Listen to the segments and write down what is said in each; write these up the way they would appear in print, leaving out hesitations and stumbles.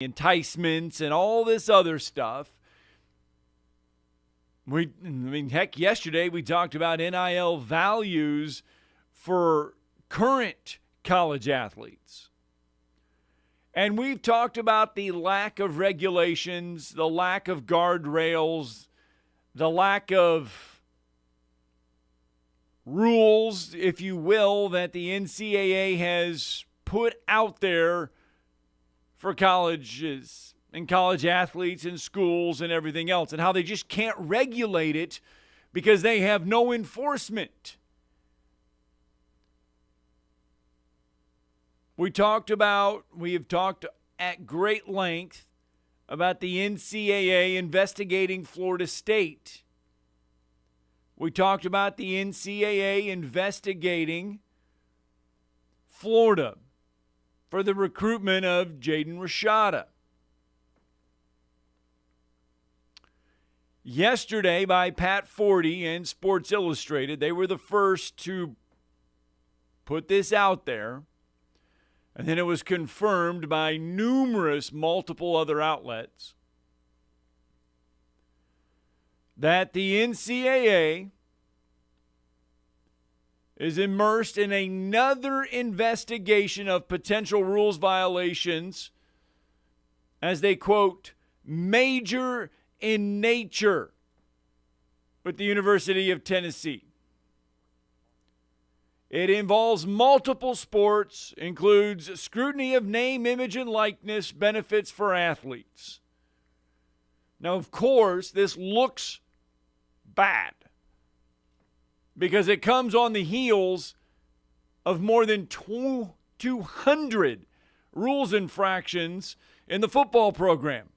enticements and all this other stuff. Heck, yesterday we talked about NIL values for current college athletes. And we've talked about the lack of regulations, the lack of guardrails, the lack of rules, if you will, that the NCAA has put out there for colleges and college athletes and schools and everything else, and how they just can't regulate it because they have no enforcement. We have talked at great length about the NCAA investigating Florida State. We talked about the NCAA investigating Florida for the recruitment of Jaden Rashada. Yesterday, by Pat Forty and Sports Illustrated, they were the first to put this out there. And then it was confirmed by multiple other outlets that the NCAA is immersed in another investigation of potential rules violations, as they quote, major in nature, with the University of Tennessee. It involves multiple sports, includes scrutiny of name, image, and likeness benefits for athletes. Now, of course, this looks bad because it comes on the heels of more than 200 rules infractions in the football program.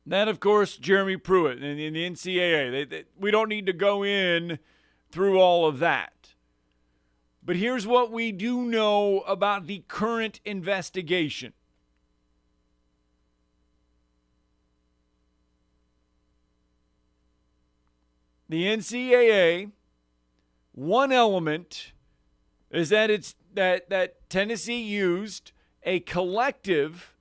Then, of course, Jeremy Pruitt and the NCAA. We don't need to go in through all of that. But here's what we do know about the current investigation. The NCAA, one element is that Tennessee used a collective.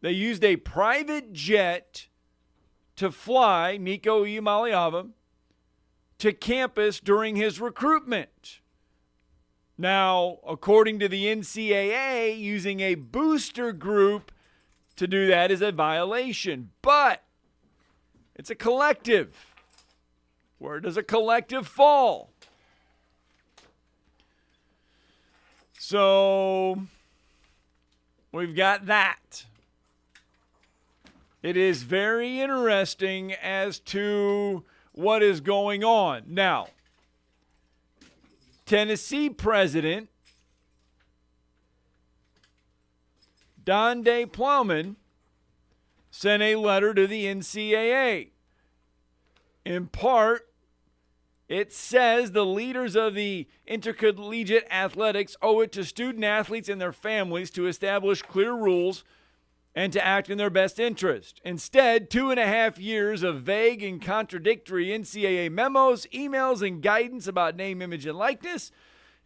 They used a private jet to fly Nico Iamaleava to campus during his recruitment. Now, according to the NCAA, using a booster group to do that is a violation. But it's a collective. Where does a collective fall? So, we've got that. It is very interesting as to what is going on. Now, Tennessee president Donde Plowman sent a letter to the NCAA. In part, it says the leaders of the intercollegiate athletics owe it to student athletes and their families to establish clear rules and to act in their best interest. Instead, 2.5 years of vague and contradictory NCAA memos, emails, and guidance about name, image, and likeness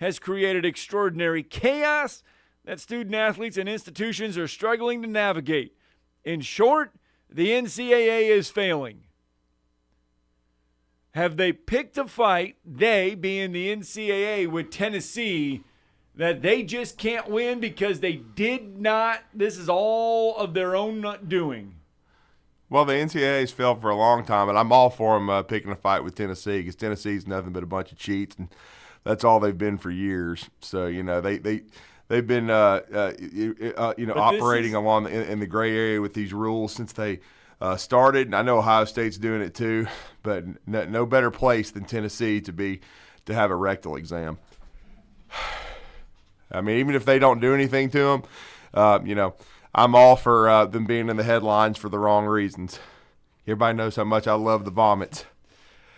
has created extraordinary chaos that student athletes and institutions are struggling to navigate. In short, the NCAA is failing. Have they picked a fight, they being the NCAA, with Tennessee, that they just can't win because they did not, this is all of their own not doing? Well, the NCAA's failed for a long time, but I'm all for them picking a fight with Tennessee because Tennessee's nothing but a bunch of cheats, and that's all they've been for years. So, you know, they've been operating along in the gray area with these rules since they started. And I know Ohio State's doing it too, but no better place than Tennessee to have a rectal exam. I mean, even if they don't do anything to them, I'm all for them being in the headlines for the wrong reasons. Everybody knows how much I love the vomits.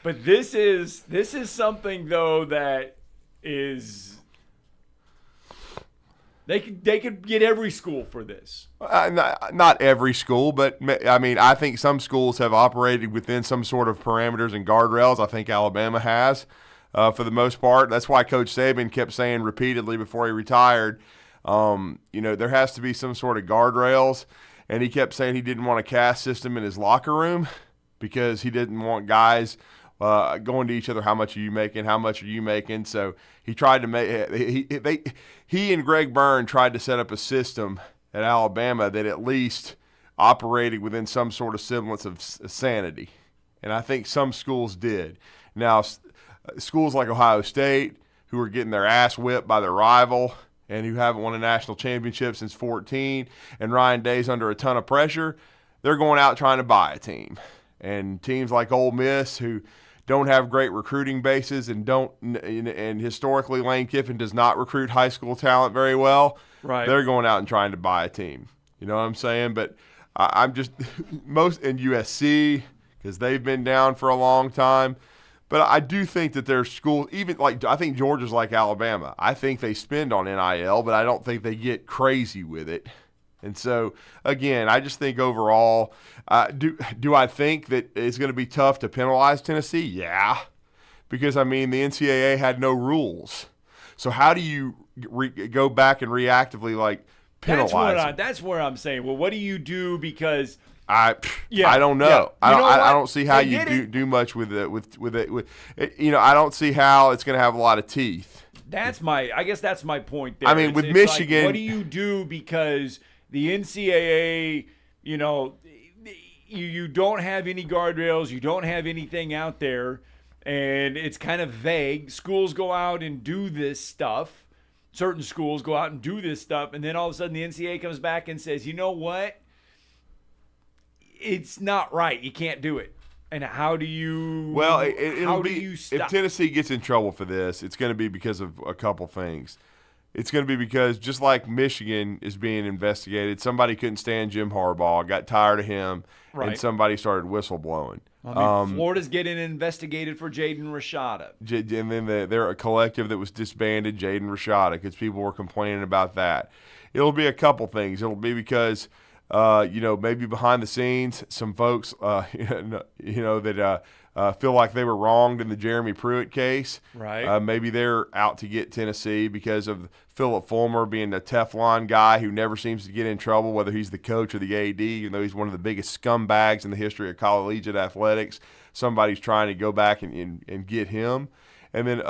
But this is something, though, that is they could get every school for this. Not every school, but I mean, I think some schools have operated within some sort of parameters and guardrails. I think Alabama has. for the most part. That's why Coach Saban kept saying repeatedly before he retired, there has to be some sort of guardrails. And he kept saying he didn't want a caste system in his locker room because he didn't want guys going to each other, how much are you making, how much are you making. So he tried to make he and Greg Byrne tried to set up a system at Alabama that at least operated within some sort of semblance of sanity. And I think some schools did. Now, schools like Ohio State, who are getting their ass whipped by their rival and who haven't won a national championship since 2014, and Ryan Day's under a ton of pressure, they're going out trying to buy a team. And teams like Ole Miss, who don't have great recruiting bases and historically Lane Kiffin does not recruit high school talent very well, right, they're going out and trying to buy a team. You know what I'm saying? But I'm just most in USC because they've been down for a long time. But I do think that there's schools, even like I think Georgia's like Alabama. I think they spend on NIL, but I don't think they get crazy with it. And so, again, I just think overall, do I think that it's going to be tough to penalize Tennessee? Yeah, because, the NCAA had no rules. So how do you go back and reactively, penalize? That's where I'm saying, well, what do you do because – I don't know. Yeah. I don't see how you do much with it. I don't see how it's going to have a lot of teeth. I guess that's my point there. With Michigan, what do you do because the NCAA, you don't have any guardrails, you don't have anything out there, and it's kind of vague. Schools go out and do this stuff. Certain schools go out and do this stuff, and then all of a sudden the NCAA comes back and says, you know what? It's not right. You can't do it. And how do you? Well, do you stop? If Tennessee gets in trouble for this, it's going to be because of a couple things. It's going to be because just like Michigan is being investigated, somebody couldn't stand Jim Harbaugh, got tired of him, and somebody started whistleblowing. Florida's getting investigated for Jaden Rashada. And then they're a collective that was disbanded, Jaden Rashada, because people were complaining about that. It'll be a couple things. It'll be because maybe behind the scenes, some folks, that feel like they were wronged in the Jeremy Pruitt case. Right. Maybe they're out to get Tennessee because of Philip Fulmer being a Teflon guy who never seems to get in trouble, whether he's the coach or the AD, even though he's one of the biggest scumbags in the history of collegiate athletics. Somebody's trying to go back and get him. And then,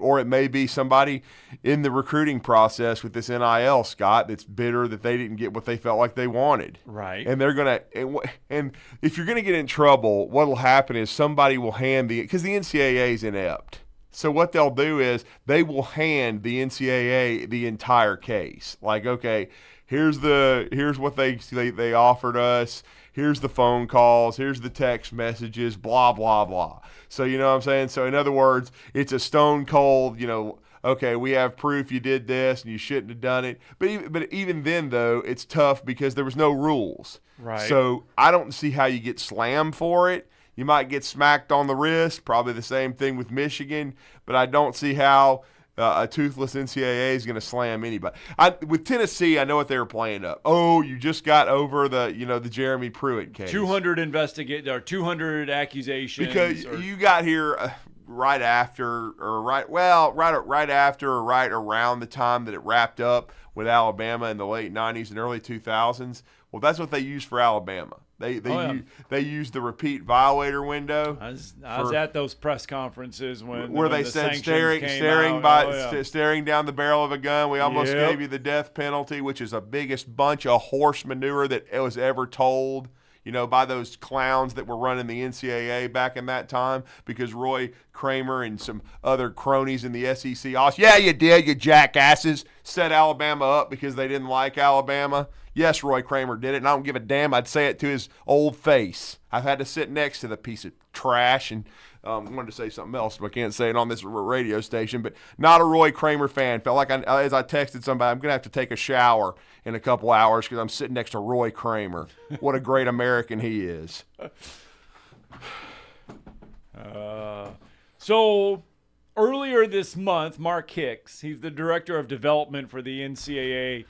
or it may be somebody in the recruiting process with this NIL, Scott, that's bitter that they didn't get what they felt like they wanted. Right. And they're going to, and if you're going to get in trouble, what will happen is somebody will hand because the NCAA is inept. So what they'll do is they will hand the NCAA the entire case. Like, okay, here's what they offered us. Here's the phone calls. Here's the text messages, blah, blah, blah. So, you know what I'm saying? So, in other words, it's a stone cold, okay, we have proof you did this and you shouldn't have done it. But even then, though, it's tough because there was no rules. Right. So, I don't see how you get slammed for it. You might get smacked on the wrist, probably the same thing with Michigan. But I don't see how a toothless NCAA is going to slam anybody. With Tennessee, I know what they were playing up. Oh, you just got over the Jeremy Pruitt case. 200 accusations. Because you got here right after or right after or right around the time that it wrapped up with Alabama in the late 90s and early 2000s. Well, that's what they used for Alabama. They used the repeat violator window. I was at those press conferences where they said staring down the barrel of a gun. We almost gave you the death penalty, which is the biggest bunch of horse manure that was ever told. By those clowns that were running the NCAA back in that time, because Roy Kramer and some other cronies in the SEC office, yeah, you did, you jackasses, set Alabama up because they didn't like Alabama. Yes, Roy Kramer did it, and I don't give a damn. I'd say it to his old face. I've had to sit next to the piece of trash, and I wanted to say something else, but I can't say it on this radio station, but not a Roy Kramer fan. Felt like as I texted somebody, I'm going to have to take a shower in a couple hours because I'm sitting next to Roy Kramer. What a great American he is. So earlier this month, Mark Hicks, he's the director of development for the NCAA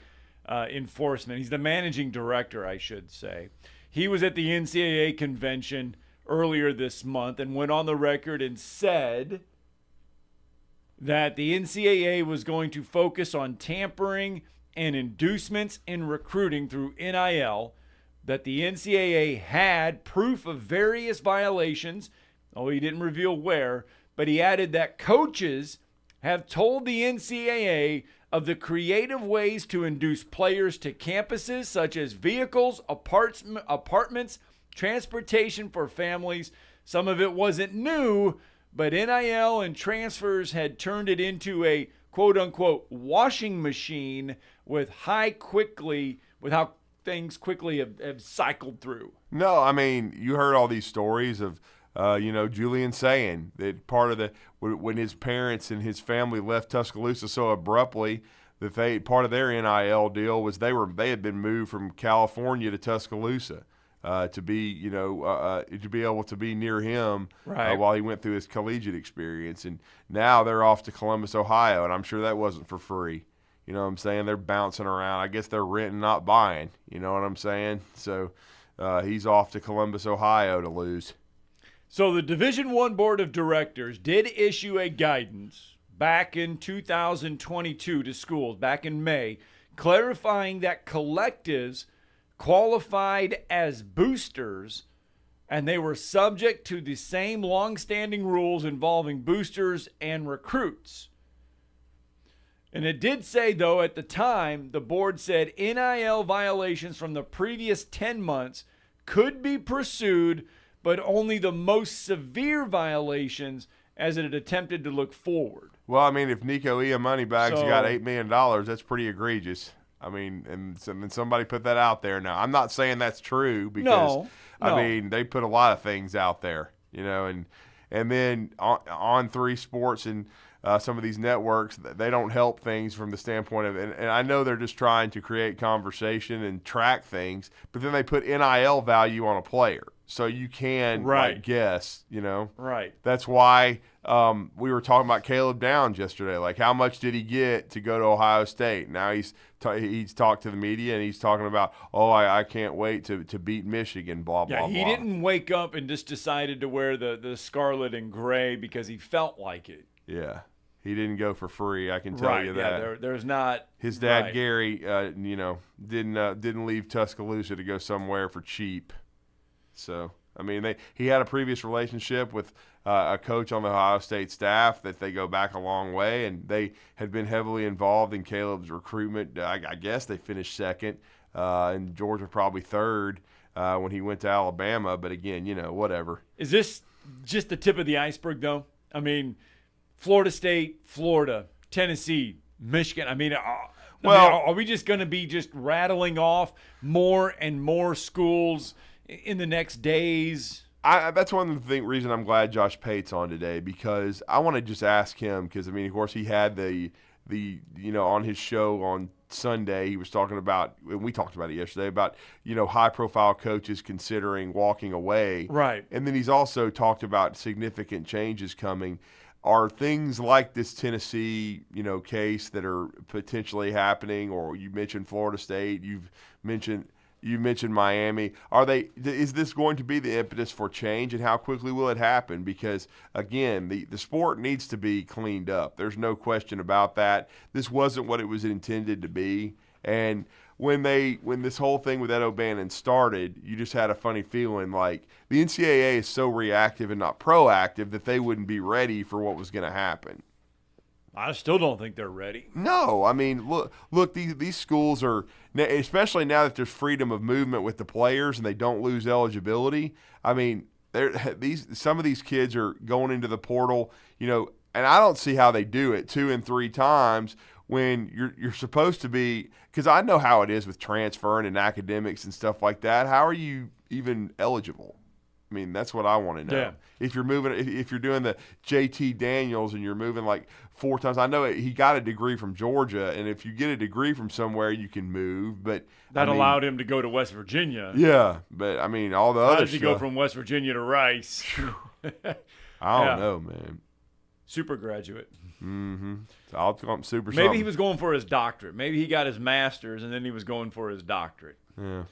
enforcement. He's the managing director, I should say. He was at the NCAA convention earlier this month and went on the record and said that the NCAA was going to focus on tampering and inducements in recruiting through NIL, that the NCAA had proof of various violations, although he didn't reveal where, but he added that coaches have told the NCAA of the creative ways to induce players to campuses such as vehicles, apartments, transportation for families. Some of it wasn't new, but NIL and transfers had turned it into a quote-unquote washing machine with how things quickly have cycled through. No, I mean, you heard all these stories of, Julian saying that part of when his parents and his family left Tuscaloosa so abruptly that part of their NIL deal was they had been moved from California to Tuscaloosa to be able to be near him while he went through his collegiate experience, and now they're off to Columbus, Ohio, and I'm sure that wasn't for free. You know what I'm saying? They're bouncing around. I guess they're renting, not buying. You know what I'm saying? So he's off to Columbus, Ohio to lose. So the Division I Board of Directors did issue a guidance back in 2022 to schools, back in May, clarifying that collectives qualified as boosters and they were subject to the same long-standing rules involving boosters and recruits. And it did say, though, at the time, the board said NIL violations from the previous 10 months could be pursued, but only the most severe violations as it had attempted to look forward. Well, I mean, if Nico Moneybags got $8 million, that's pretty egregious. I mean, and somebody put that out there. Now, I'm not saying that's true because, No. I mean, they put a lot of things out there, and then on 3 Sports and some of these networks, they don't help things from the standpoint of, and I know they're just trying to create conversation and track things, but then they put NIL value on a player. So you can guess, Right. That's why we were talking about Caleb Downs yesterday. Like, how much did he get to go to Ohio State? Now he's talked to the media and he's talking about, I can't wait to beat Michigan, blah, blah, blah. Yeah, he didn't wake up and just decided to wear the scarlet and gray because he felt like it. Yeah. He didn't go for free, I can tell you that. Yeah, there's not. His dad, Gary, didn't leave Tuscaloosa to go somewhere for cheap. So, I mean, he had a previous relationship with a coach on the Ohio State staff that they go back a long way, and they had been heavily involved in Caleb's recruitment. I guess they finished second, and Georgia probably third when he went to Alabama. But again, whatever. Is this just the tip of the iceberg, though? I mean, Florida State, Florida, Tennessee, Michigan. I mean, are we just going to be just rattling off more and more schools in the next days? That's one of the reason I'm glad Josh Pate's on today, because I want to just ask him, because I mean, of course, he had the on his show on Sunday, he was talking about, and we talked about it yesterday, about high profile coaches considering walking away, right? And then he's also talked about significant changes coming. Are things like this Tennessee case that are potentially happening, or you mentioned Florida State, you mentioned Miami. Is this going to be the impetus for change, and how quickly will it happen? Because, again, the sport needs to be cleaned up. There's no question about that. This wasn't what it was intended to be. And when this whole thing with Ed O'Bannon started, you just had a funny feeling like the NCAA is so reactive and not proactive that they wouldn't be ready for what was going to happen. I still don't think they're ready. No, I mean, look, these schools are, especially now that there's freedom of movement with the players and they don't lose eligibility. I mean, some of these kids are going into the portal, and I don't see how they do it 2 and 3 times when you're supposed to be, because I know how it is with transferring and academics and stuff like that. How are you even eligible? I mean, that's what I want to know. Yeah. If you're doing the JT Daniels and you're moving like 4 times, I know he got a degree from Georgia, and if you get a degree from somewhere, you can move. But that allowed him to go to West Virginia. Yeah, but I mean, all the other stuff. How did he go from West Virginia to Rice? I don't know, man. Super graduate. Mm-hmm. So I'll call him super. Maybe something. he was going for his doctorate. Maybe he got his master's and then he was going for his doctorate. Yeah.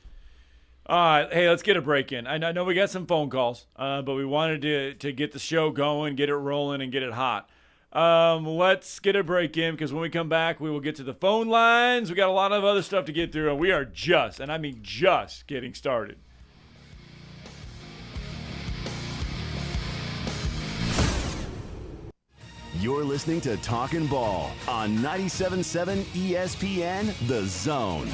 All right, hey, let's get a break in. I know we got some phone calls, but we wanted to get the show going, get it rolling, and get it hot. Let's get a break in because when we come back, we will get to the phone lines. We got a lot of other stuff to get through, and we are just, and I mean just, getting started. You're listening to Talkin' Ball on 97.7 ESPN, The Zone.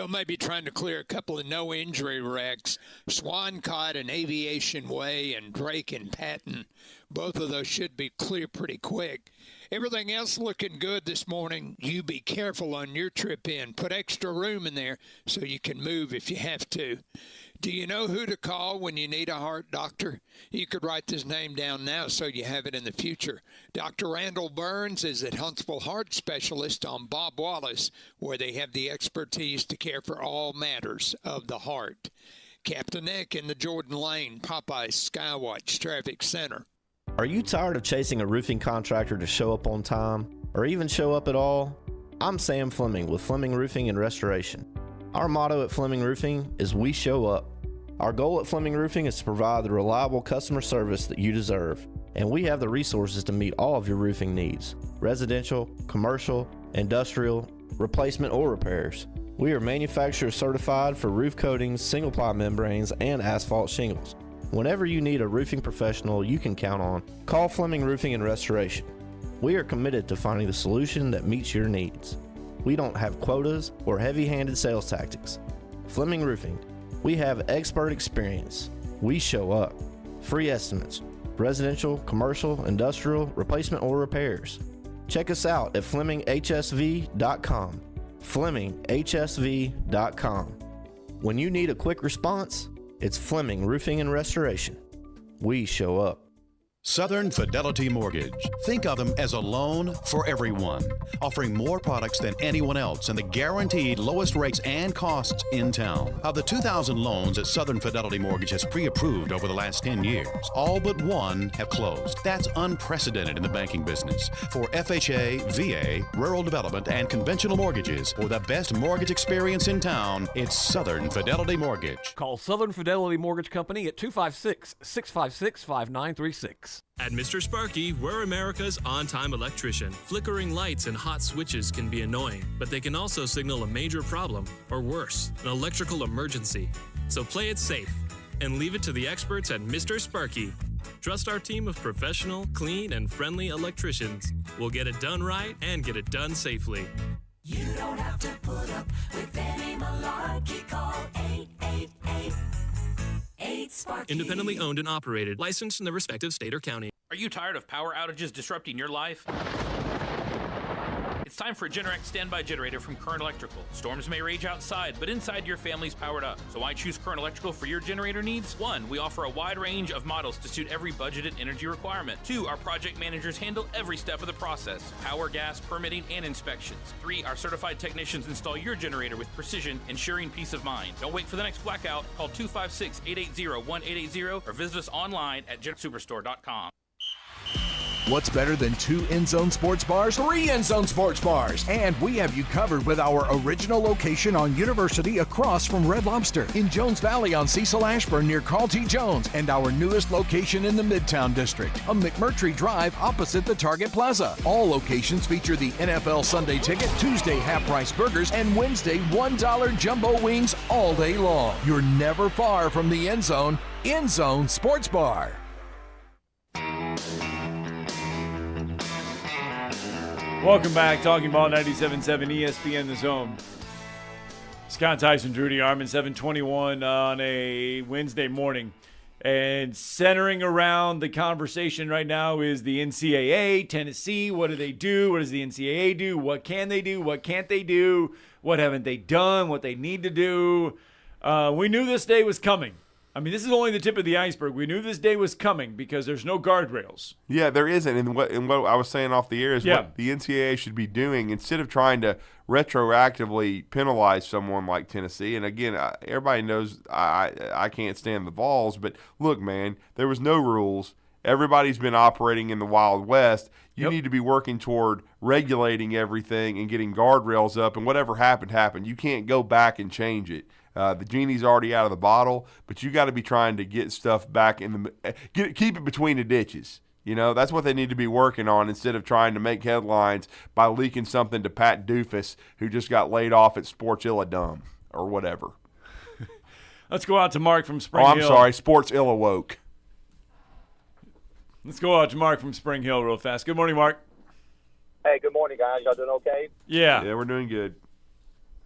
Maybe trying to clear a couple of no-injury wrecks. Swan caught an Aviation Way and Drake and Patton. Both of those should be clear pretty quick. Everything else looking good this morning. You be careful on your trip in. Put extra room in there so you can move if you have to. Do you know who to call when you need a heart doctor? You could write this name down now so you have it in the future. Dr. Randall Burns is at Huntsville Heart Specialist on Bob Wallace, where they have the expertise to care for all matters of the heart. Captain Nick in the Jordan Lane Popeyes Skywatch Traffic Center. Are you tired of chasing a roofing contractor to show up on time, or even show up at all? I'm Sam Fleming with Fleming Roofing and Restoration. Our motto at Fleming Roofing is we show up. Our goal at Fleming Roofing is to provide the reliable customer service that you deserve, and we have the resources to meet all of your roofing needs: residential, commercial, industrial, replacement, or repairs. We are manufacturer certified for roof coatings, single-ply membranes, and asphalt shingles. Whenever you need a roofing professional you can count on, call Fleming Roofing and Restoration. We are committed to finding the solution that meets your needs. We don't have quotas or heavy-handed sales tactics. Fleming Roofing, we have expert experience. We show up. Free estimates, residential, commercial, industrial, replacement, or repairs. Check us out at FlemingHSV.com. FlemingHSV.com. When you need a quick response, it's Fleming Roofing and Restoration. We show up. Southern Fidelity Mortgage. Think of them as a loan for everyone, offering more products than anyone else and the guaranteed lowest rates and costs in town. Of the 2,000 loans that Southern Fidelity Mortgage has pre-approved over the last 10 years, all but one have closed. That's unprecedented in the banking business. For FHA, VA, rural development, and conventional mortgages, for the best mortgage experience in town, it's Southern Fidelity Mortgage. Call Southern Fidelity Mortgage Company at 256-656-5936. At Mr. Sparky, we're America's on-time electrician. Flickering lights and hot switches can be annoying, but they can also signal a major problem, or worse, an electrical emergency. So play it safe and leave it to the experts at Mr. Sparky. Trust our team of professional, clean, and friendly electricians. We'll get it done right and get it done safely. You don't have to put up with any malarkey. Call 888 8-SPARKY. Independently owned and operated, licensed in the respective state or county. Are you tired of power outages disrupting your life? It's time for a Generac standby generator from Current Electrical. Storms may rage outside, but inside your family's powered up. So why choose Current Electrical for your generator needs? 1, we offer a wide range of models to suit every budget and energy requirement. 2, our project managers handle every step of the process: power, gas, permitting, and inspections. 3, our certified technicians install your generator with precision, ensuring peace of mind. Don't wait for the next blackout. Call 256-880-1880 or visit us online at GenSuperstore.com. What's better than 2 end-zone sports bars? 3 end-zone sports bars. And we have you covered with our original location on University across from Red Lobster, in Jones Valley on Cecil Ashburn near Carl T. Jones, and our newest location in the Midtown District on McMurtry Drive opposite the Target Plaza. All locations feature the NFL Sunday Ticket, Tuesday half-price burgers, and Wednesday $1 jumbo wings all day long. You're never far from the end zone. End Zone Sports Bar. Welcome back, Talking Ball 97.7 ESPN The Zone. Scott Tyson, Drew DeArmond, 7:21 on a Wednesday morning. And centering around the conversation right now is the NCAA, Tennessee. What do they do? What does the NCAA do? What can they do? What can't they do? What haven't they done? What they need to do? We knew this day was coming. I mean, this is only the tip of the iceberg. We knew this day was coming because there's no guardrails. Yeah, there isn't. And what I was saying off the air is what the NCAA should be doing instead of trying to retroactively penalize someone like Tennessee. And again, everybody knows I can't stand the Vols, but look, man, there was no rules. Everybody's been operating in the Wild West. You need to be working toward regulating everything and getting guardrails up, and whatever happened, happened. You can't go back and change it. The genie's already out of the bottle, but you got to be trying to get stuff back in keep it between the ditches. You know, that's what they need to be working on instead of trying to make headlines by leaking something to Pat Doofus, who just got laid off at Sports Illadum or whatever. Let's go out to Mark from Spring Hill. I'm sorry, Sports Illawoke. Let's go out to Mark from Spring Hill real fast. Good morning, Mark. Hey, good morning, guys. Y'all doing okay? Yeah. Yeah, we're doing good.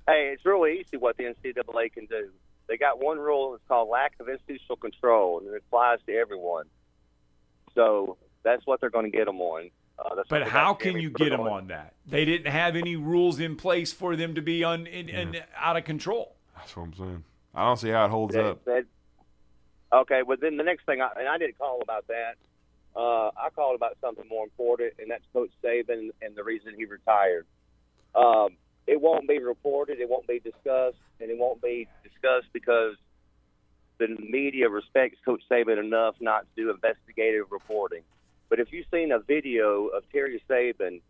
Hey, it's really easy what the NCAA can do. They got one rule. It's called lack of institutional control, and it applies to everyone. So that's what they're going to get them on. But how can you get them on that? They didn't have any rules in place for them to be out of control. That's what I'm saying. I don't see how it holds up. Okay, well, then the next thing, I didn't call about that. I called about something more important, and that's Coach Saban and the reason he retired. It won't be reported, it won't be discussed, and it won't be discussed because the media respects Coach Saban enough not to do investigative reporting. But if you've seen a video of Terry Saban, and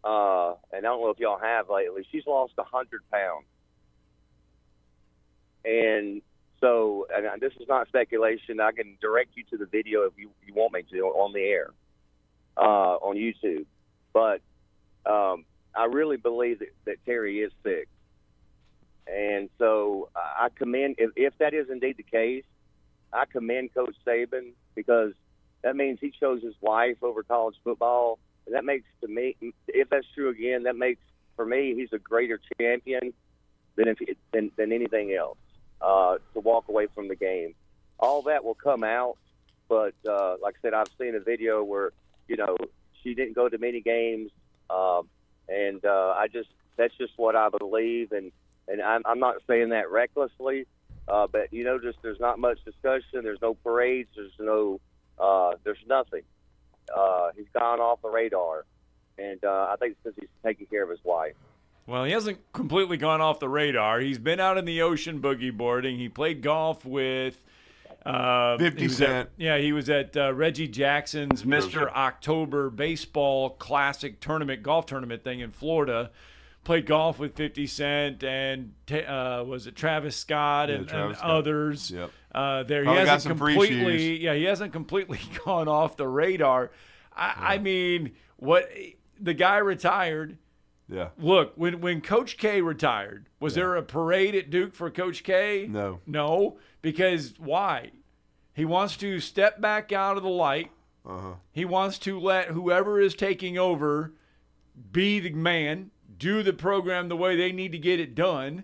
I don't know if y'all have lately, she's lost 100 pounds. And so, and this is not speculation. I can direct you to the video if you want me to on the air, on YouTube. But I really believe that Terry is sick. And so I commend, if that is indeed the case, I commend Coach Saban because that means he chose his life over college football. And that makes, to me, if that's true again, that makes, for me, he's a greater champion than anything else. To walk away from the game. All that will come out, but like I said, I've seen a video where, she didn't go to many games, and that's just what I believe, and I'm not saying that recklessly, but there's not much discussion, there's no parades, there's nothing. He's gone off the radar, and I think it's because he's taking care of his wife. Well, he hasn't completely gone off the radar. He's been out in the ocean boogie boarding. He played golf with 50 Cent. He was at Reggie Jackson's Mr. October baseball classic golf tournament thing in Florida. Played golf with 50 Cent and was it Travis Scott and others. Yep. There, he hasn't completely gone off the radar. I mean, the guy retired. Yeah. Look, when Coach K retired, was there a parade at Duke for Coach K? No. No, because why? He wants to step back out of the light. He wants to let whoever is taking over be the man, do the program the way they need to get it done,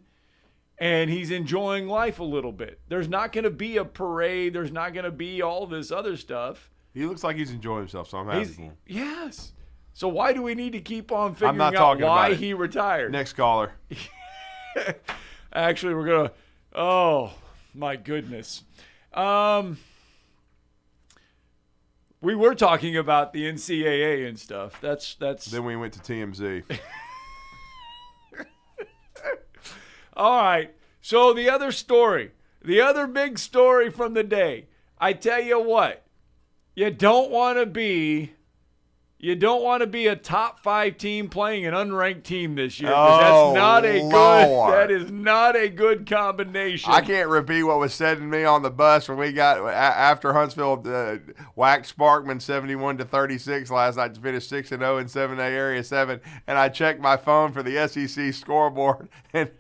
and he's enjoying life a little bit. There's not going to be a parade. There's not going to be all this other stuff. He looks like he's enjoying himself, so I'm happy for him. Yes. So why do we need to keep on figuring out why he retired? Next caller. Actually, we're going to – oh, my goodness. We were talking about the NCAA and stuff. That's. Then we went to TMZ. All right. So the other big story from the day, I tell you what, you don't want to be a top 5 team playing an unranked team this year. That is not a good combination. I can't repeat what was said to me on the bus when we got after Huntsville whacked Sparkman 71-36 last night to finish 6-0 in 7A Area 7, and I checked my phone for the SEC scoreboard, and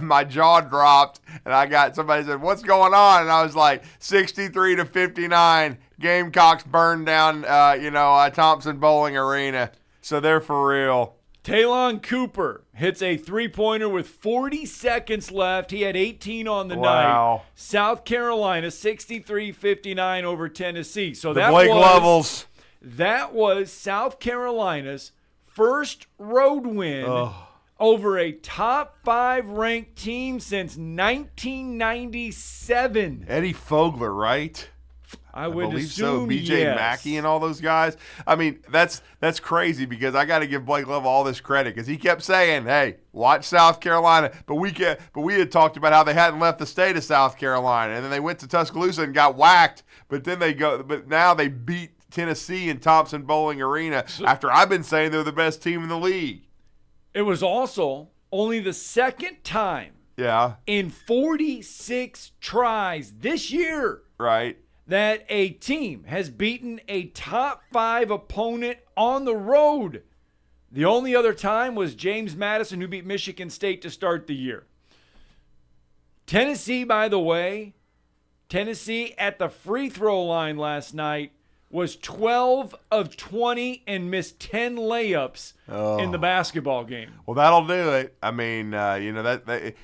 my jaw dropped, and I got somebody said, "What's going on?" And I was like, 63-59. Gamecocks burned down, Thompson Bowling Arena. So they're for real. Talon Cooper hits a three-pointer with 40 seconds left. He had 18 on the night. South Carolina, 63-59 over Tennessee. So that was South Carolina's first road win over a top 5 ranked team since 1997. Eddie Fogler, right? I would believe assume so. BJ yes. Mackey and all those guys. I mean, that's crazy because I got to give Blake Love all this credit because he kept saying, "Hey, watch South Carolina." But we had talked about how they hadn't left the state of South Carolina, and then they went to Tuscaloosa and got whacked. But now they beat Tennessee in Thompson Bowling Arena after I've been saying they're the best team in the league. It was also only the second time Yeah. in 46 tries this year. Right. That a team has beaten a top 5 opponent on the road. The only other time was James Madison, who beat Michigan State to start the year. Tennessee, by the way, Tennessee at the free throw line last night was 12 of 20 and missed 10 layups in the basketball game. Well, that'll do it. I mean, a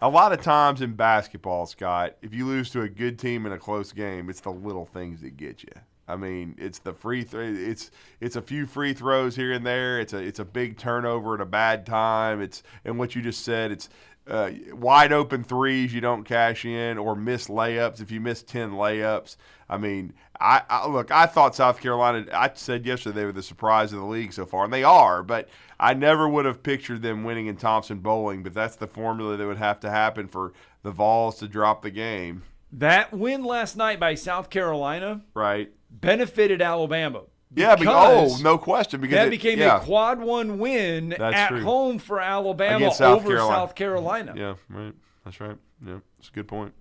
lot of times in basketball, Scott, if you lose to a good team in a close game, it's the little things that get you. I mean, it's the free throw. It's a few free throws here and there. It's a big turnover at a bad time. And what you just said. It's wide open threes you don't cash in, or miss layups. If you miss 10 layups, I mean, I thought South Carolina. I said yesterday they were the surprise of the league so far, and they are. But I never would have pictured them winning in Thompson-Boling. But that's the formula that would have to happen for the Vols to drop the game. That win last night by South Carolina, right, benefited Alabama. Yeah, no question. Because that became a quad 1 win at home for Alabama over South Carolina. Yeah, right. That's right. Yeah, that's a good point.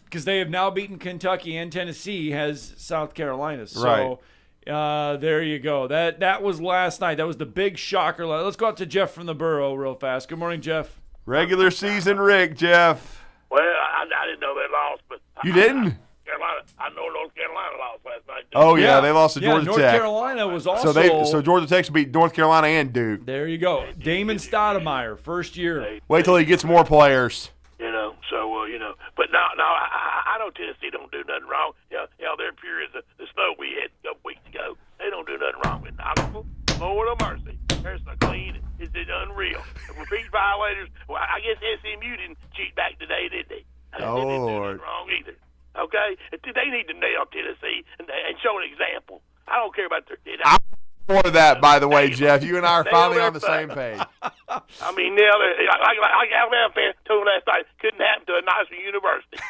Because they have now beaten Kentucky, and Tennessee has South Carolina. So there you go. That was last night. That was the big shocker. Let's go out to Jeff from the Borough real fast. Good morning, Jeff. Regular season rig, Jeff. Well, I didn't know they lost, but you didn't? I know North Carolina lost last night. Oh yeah, they lost to Georgia North Tech. North Carolina was also so Georgia Tech beat North Carolina and Duke. There you go, Damon Stoudemire, first year. Wait till he gets more players. But now I know Tennessee don't do nothing wrong. Their periods of the snow we had a couple weeks ago, they don't do nothing wrong with it. Lord of mercy, they're so clean, it's unreal. Repeat violators. Well, I guess SMU didn't cheat back today, did they? They didn't do nothing wrong either. Okay, they need to nail Tennessee and show an example. I don't care about their. I'm for that, by the way, Jeff. You and I are finally on the same page. I mean, like Alabama fan told me last night, couldn't happen to a nicer university.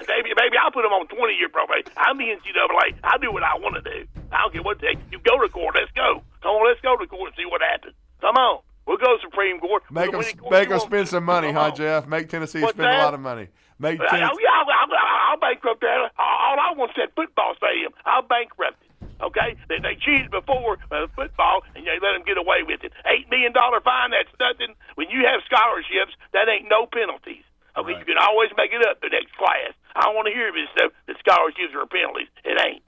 Maybe I'll put them on 20-year probation. I'm the NCAA. I do what I want to do. I don't care what they. You go to court. Let's go. Come on, let's go to court and see what happens. Come on. We'll go to Supreme Court. Make them spend some money, huh, Jeff? Make Tennessee spend a lot of money. I'll bankrupt that. All I want is that football stadium. I'll bankrupt it. Okay? They cheated before football, and they let them get away with it. $8 million fine, that's nothing. When you have scholarships, that ain't no penalties. Okay, right. You can always make it up the next class. I don't want to hear this stuff that scholarships are penalties. It ain't.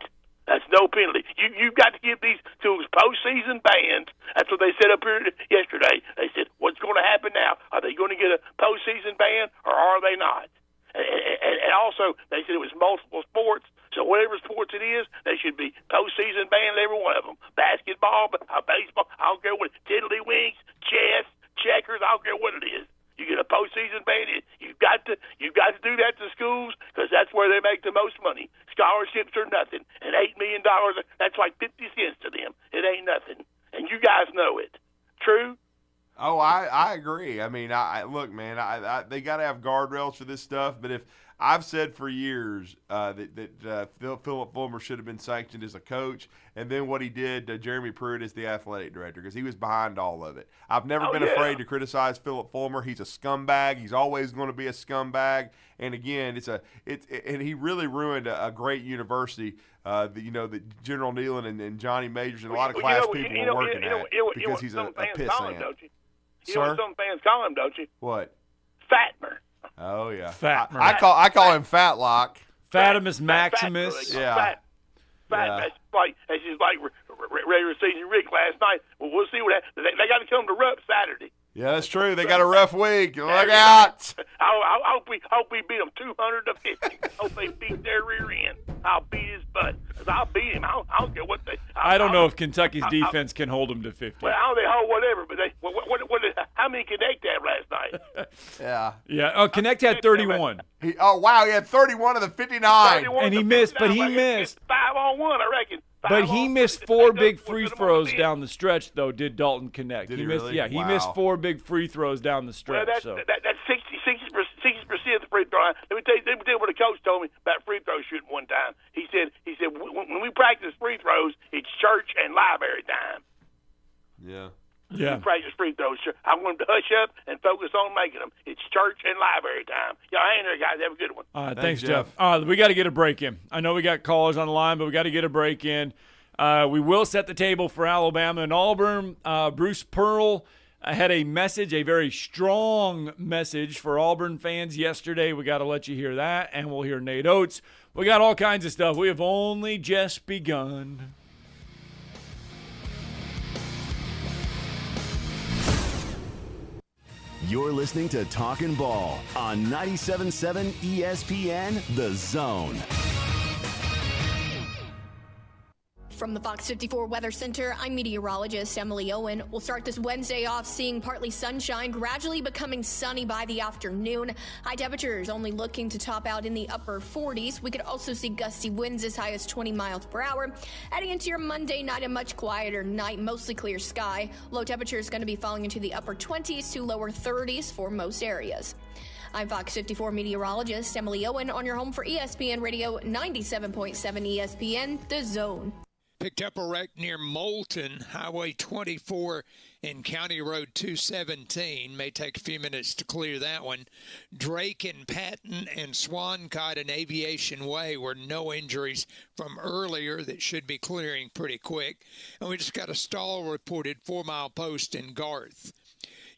That's no penalty. You've got to give these schools postseason bans. That's what they said up here yesterday. They said, what's going to happen now? Are they going to get a postseason ban, or are they not? And also, they said it was multiple sports. So whatever sports it is, they should be postseason banned, every one of them. Basketball, baseball, I don't care what, tiddlywinks, chess, checkers, I don't care what it is. You get a postseason ban. You've got to do that to schools because that's where they make the most money. Scholarships are nothing, and $8 million, that's like 50 cents to them. It ain't nothing, and you guys know it. True? Oh, I agree. I mean, look, man, they got to have guardrails for this stuff. But if I've said for years that Philip Fulmer should have been sanctioned as a coach, and then what he did to Jeremy Pruitt as the athletic director, because he was behind all of it. I've never been afraid to criticize Philip Fulmer. He's a scumbag. He's always going to be a scumbag. And again, and he really ruined a great university. The General Nealon and Johnny Majors and a lot of class people were working at because he's a pissant. You know what some fans call him, don't you? What? Fatmer. Oh yeah, Fatmer. I call him Fatlock. Fatimus Maximus. Fat. That's just like regular season Rick last night. Well, we'll see what happens. They got to come to Rupp Saturday. Yeah, that's true. They got a rough week. Look out! I hope we beat them 200-50. Hope they beat their rear end. I'll beat his butt. I'll beat him. I don't care what they. I don't know if Kentucky's defense can hold them to 50. Well, I don't know whatever, but how many Connect had last night? Yeah. Oh, Connect had 31. He had 31 of the 59. And he missed, but he missed. 5-on-1, I reckon. But he missed 4 big free throws down the stretch, though, did Dalton Connect. Did he missed, really? Yeah, he missed 4 big free throws down the stretch. Well, that's 60% of the free throw line. Let me tell you what the coach told me about free throw shooting one time. He said when we practice free throws, it's church and library time. Yeah. Yeah. who practice free throws. I want them to hush up and focus on making them. It's church and live every time. Y'all hang there, guys. Have a good one. All right, thanks, Jeff. We got to get a break in. I know we got callers on the line, but we got to get a break in. We will set the table for Alabama and Auburn. Bruce Pearl had a message, a very strong message for Auburn fans yesterday. We got to let you hear that, and we'll hear Nate Oates. We got all kinds of stuff. We have only just begun. You're listening to Talkin' Ball on 97.7 ESPN, The Zone. From the Fox 54 Weather Center, I'm meteorologist Emily Owen. We'll start this Wednesday off seeing partly sunshine, gradually becoming sunny by the afternoon. High temperatures only looking to top out in the upper 40s. We could also see gusty winds as high as 20 miles per hour. Heading into your Monday night, a much quieter night, mostly clear sky. Low temperatures going to be falling into the upper 20s to lower 30s for most areas. I'm Fox 54 meteorologist Emily Owen on your home for ESPN Radio 97.7 ESPN, The Zone. Picked up a wreck near Moulton, Highway 24 and County Road 217. May take a few minutes to clear that one. Drake and Patton and Swancott and Aviation Way were no injuries from earlier that should be clearing pretty quick. And we just got a stall reported 4 Mile Post in Garth.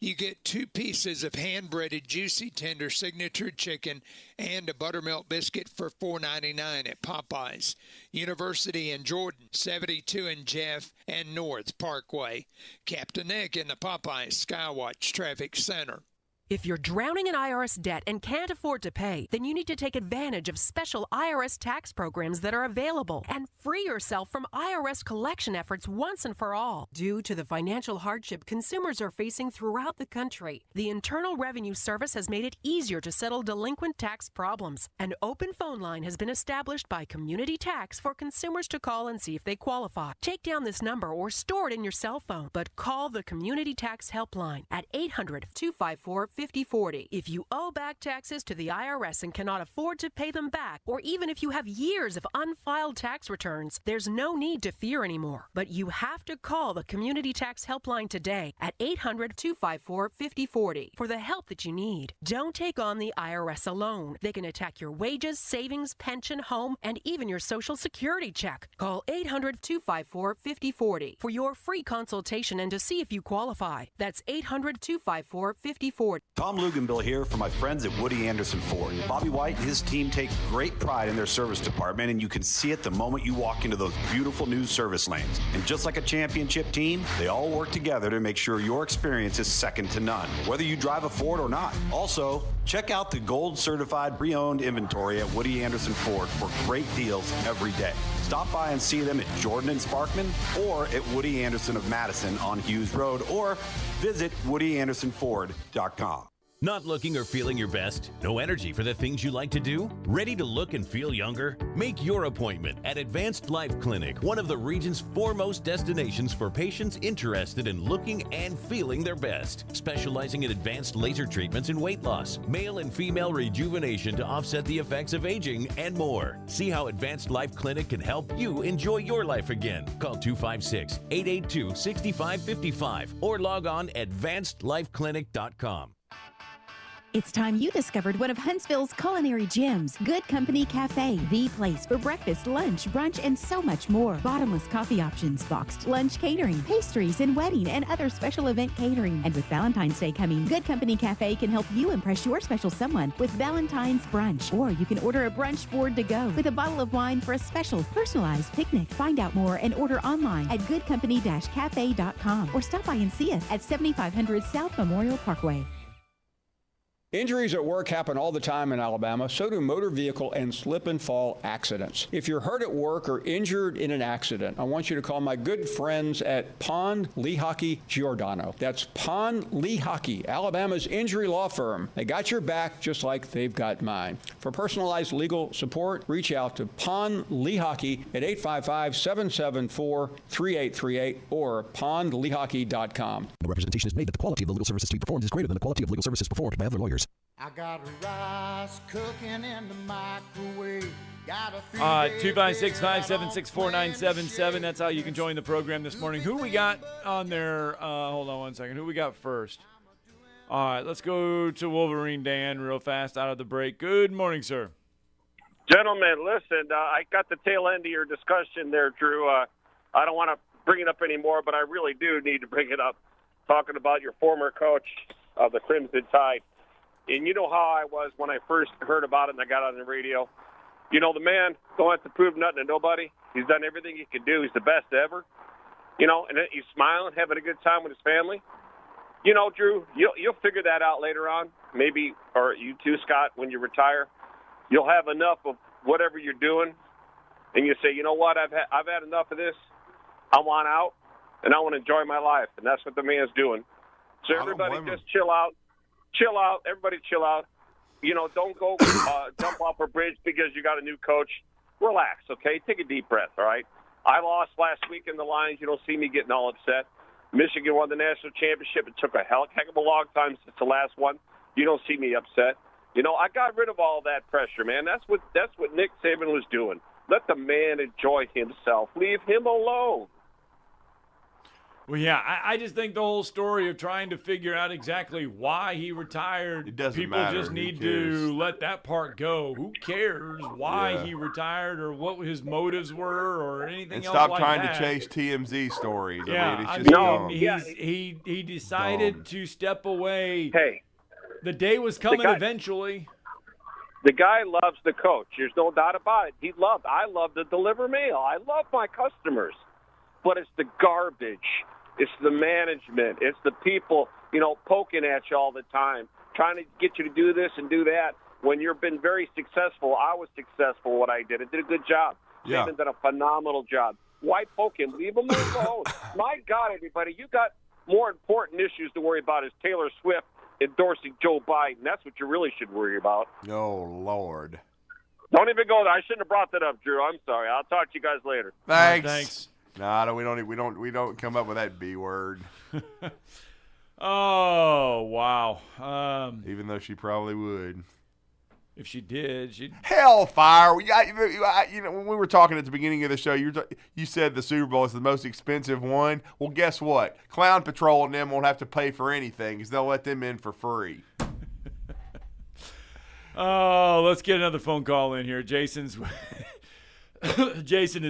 You get 2 pieces of hand-breaded juicy tender signature chicken and a buttermilk biscuit for $4.99 at Popeyes. University in Jordan, 72 in Jeff and North Parkway. Captain Nick in the Popeyes Skywatch Traffic Center. If you're drowning in IRS debt and can't afford to pay, then you need to take advantage of special IRS tax programs that are available and free yourself from IRS collection efforts once and for all. Due to the financial hardship consumers are facing throughout the country, the Internal Revenue Service has made it easier to settle delinquent tax problems. An open phone line has been established by Community Tax for consumers to call and see if they qualify. Take down this number or store it in your cell phone, but call the Community Tax Helpline at 800-254-5040. If you owe back taxes to the IRS and cannot afford to pay them back, or even if you have years of unfiled tax returns, there's no need to fear anymore. But you have to call the Community Tax Helpline today at 800-254-5040 for the help that you need. Don't take on the IRS alone. They can attack your wages, savings, pension, home, and even your Social Security check. Call 800-254-5040 for your free consultation and to see if you qualify. That's 800-254-5040. Tom Luganbill here for my friends at Woody Anderson Ford. Bobby White and his team take great pride in their service department, and you can see it the moment you walk into those beautiful new service lanes. And just like a championship team, they all work together to make sure your experience is second to none, whether you drive a Ford or not. Also, check out the gold certified pre-owned inventory at Woody Anderson Ford for great deals every day. Stop by and see them at Jordan and Sparkman or at Woody Anderson of Madison on Hughes Road, or visit WoodyAndersonFord.com. Not looking or feeling your best? No energy for the things you like to do? Ready to look and feel younger? Make your appointment at Advanced Life Clinic, one of the region's foremost destinations for patients interested in looking and feeling their best. Specializing in advanced laser treatments and weight loss, male and female rejuvenation to offset the effects of aging, and more. See how Advanced Life Clinic can help you enjoy your life again. Call 256-882-6555 or log on advancedlifeclinic.com. It's time you discovered one of Huntsville's culinary gems, Good Company Cafe, the place for breakfast, lunch, brunch, and so much more. Bottomless coffee options, boxed lunch catering, pastries, and wedding and other special event catering. And with Valentine's Day coming, Good Company Cafe can help you impress your special someone with Valentine's brunch. Or you can order a brunch board to go with a bottle of wine for a special personalized picnic. Find out more and order online at goodcompany-cafe.com or stop by and see us at 7500 South Memorial Parkway. Injuries at work happen all the time in Alabama. So do motor vehicle and slip and fall accidents. If you're hurt at work or injured in an accident, I want you to call my good friends at Pond, Lehocky, Giordano. That's Pond, Lehocky, Alabama's injury law firm. They got your back just like they've got mine. For personalized legal support, reach out to Pond, Lehocky at 855-774-3838 or pondlehocky.com. No representation is made that the quality of the legal services to be performed is greater than the quality of legal services performed by other lawyers. I got rice cooking in the microwave. 256-576-4977. That's how you can join the program this morning. Who we got on there? Hold on one second. Who we got first? All right, let's go to Wolverine Dan real fast out of the break. Good morning, sir. Gentlemen, listen, I got the tail end of your discussion there, Drew. I don't want to bring it up anymore, but I really do need to bring it up, talking about your former coach of the Crimson Tide. And you know how I was when I first heard about it and I got on the radio. You know, the man don't have to prove nothing to nobody. He's done everything he can do. He's the best ever. You know, and he's smiling, having a good time with his family. You know, Drew, you'll figure that out later on. Maybe, or you too, Scott, when you retire. You'll have enough of whatever you're doing, and you say, you know what, I've had enough of this. I want out, and I want to enjoy my life, and that's what the man's doing. So everybody just chill out. Chill out. Everybody chill out. You know, don't go jump off a bridge because you got a new coach. Relax, okay? Take a deep breath, all right? I lost last week in the Lions. You don't see me getting all upset. Michigan won the national championship. It took a heck of a long time since the last one. You don't see me upset. You know, I got rid of all that pressure, man. That's what Nick Saban was doing. Let the man enjoy himself. Leave him alone. Well, yeah, I just think the whole story of trying to figure out exactly why he retired, it doesn't people matter. just need to let that part go. Who cares why he retired or what his motives were or anything and else stop like trying that. to chase TMZ stories. Yeah, I mean, it's just dumb. He decided to step away. Hey, the day was coming eventually. The guy loves the coach. There's no doubt about it. I love to deliver mail. I love my customers. But it's the garbage. It's the management. It's the people, you know, poking at you all the time, trying to get you to do this and do that. When you've been very successful, I was successful what I did. I did a good job. Yeah. Saban did a phenomenal job. Why poke him? Leave him alone. My God, everybody, you got more important issues to worry about as Taylor Swift endorsing Joe Biden. That's what you really should worry about. Oh, Lord. Don't even go there. I shouldn't have brought that up, Drew. I'm sorry. I'll talk to you guys later. Thanks. No, we don't come up with that B word. Oh, wow. Even though she probably would. If she did, she'd hellfire. You know, when we were talking at the beginning of the show, you said the Super Bowl is the most expensive one. Well, guess what? Clown Patrol and them won't have to pay for anything because they'll let them in for free. Oh, let's get another phone call in here. Jason is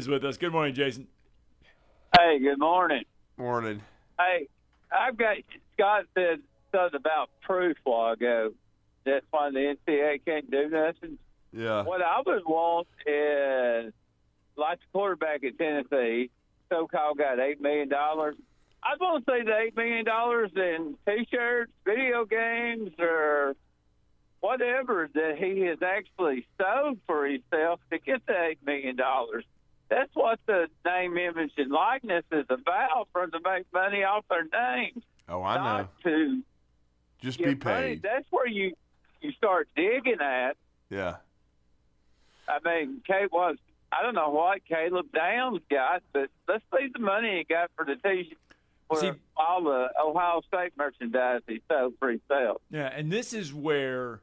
with us. Good morning, Jason. Hey, good morning. Morning. Hey, I've got Scott said something about proof a while ago. That's why the NCAA can't do nothing. Yeah. What I would want is, like the quarterback at Tennessee, so-called got $8 million. I'd want to see the $8 million in T-shirts, video games, or whatever that he has actually sold for himself to get the $8 million. That's what the name, image, and likeness is about, for them to make money off their names. Oh, I know. Not to just get be paid. money. That's where you start digging at. Yeah. I mean, I don't know what Caleb Downs got, but let's see the money he got for the T-shirt. For all the Ohio State merchandise he sold for himself. Yeah, and this is where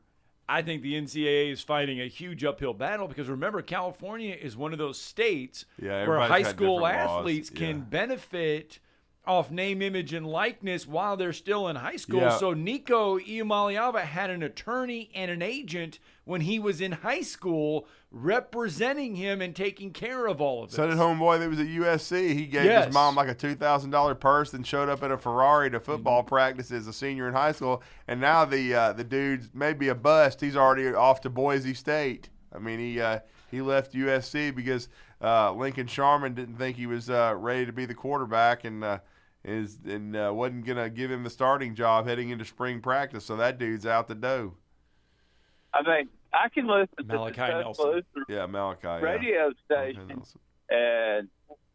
I think the NCAA is fighting a huge uphill battle because remember, California is one of those states where high school athletes can benefit off name, image, and likeness while they're still in high school. Yeah. So Nico Iamaleava had an attorney and an agent when he was in high school representing him and taking care of all of this. So did homeboy that was at USC. He gave his mom like a $2,000 purse and showed up in a Ferrari to football practice as a senior in high school. And now the dude's maybe a bust. He's already off to Boise State. I mean, he left USC because Lincoln Sharman didn't think he was ready to be the quarterback and wasn't going to give him the starting job heading into spring practice. So that dude's out the door. I mean, I can listen Malachi to the Nelson. Yeah, Malachi. radio station, and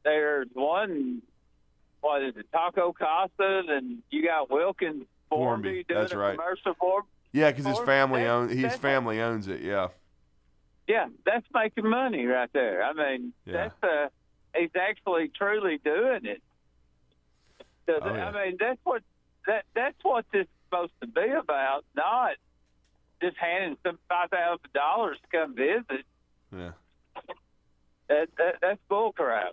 there's one, what is it, Taco Costa, and you got Wilkins Formby doing that's a right. commercial for him. Yeah, because his family owns it. Yeah. Yeah, that's making money right there. I mean, he's actually truly doing it. So I mean, that's what this is supposed to be about, not just handing some $5,000 to come visit. Yeah. That's bull crap.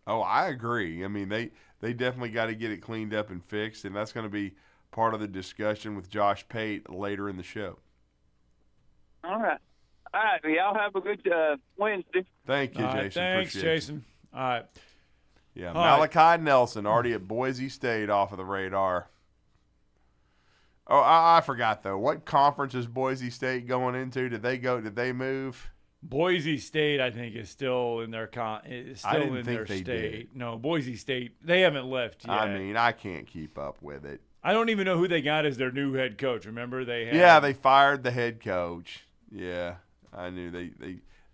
Oh, I agree. I mean, they definitely got to get it cleaned up and fixed, and that's going to be part of the discussion with Josh Pate later in the show. All right. All right. Well, y'all have a good Wednesday. Thank you, Jason. Right, thanks, Appreciate Jason. All right. Yeah, All Malachi Nelson already at Boise State off of the radar. Oh, I forgot, though. What conference is Boise State going into? Did they move? Boise State, I think, is still in their state. Did. No, Boise State, they haven't left yet. I mean, I can't keep up with it. I don't even know who they got as their new head coach. Remember, they fired the head coach. Yeah, I knew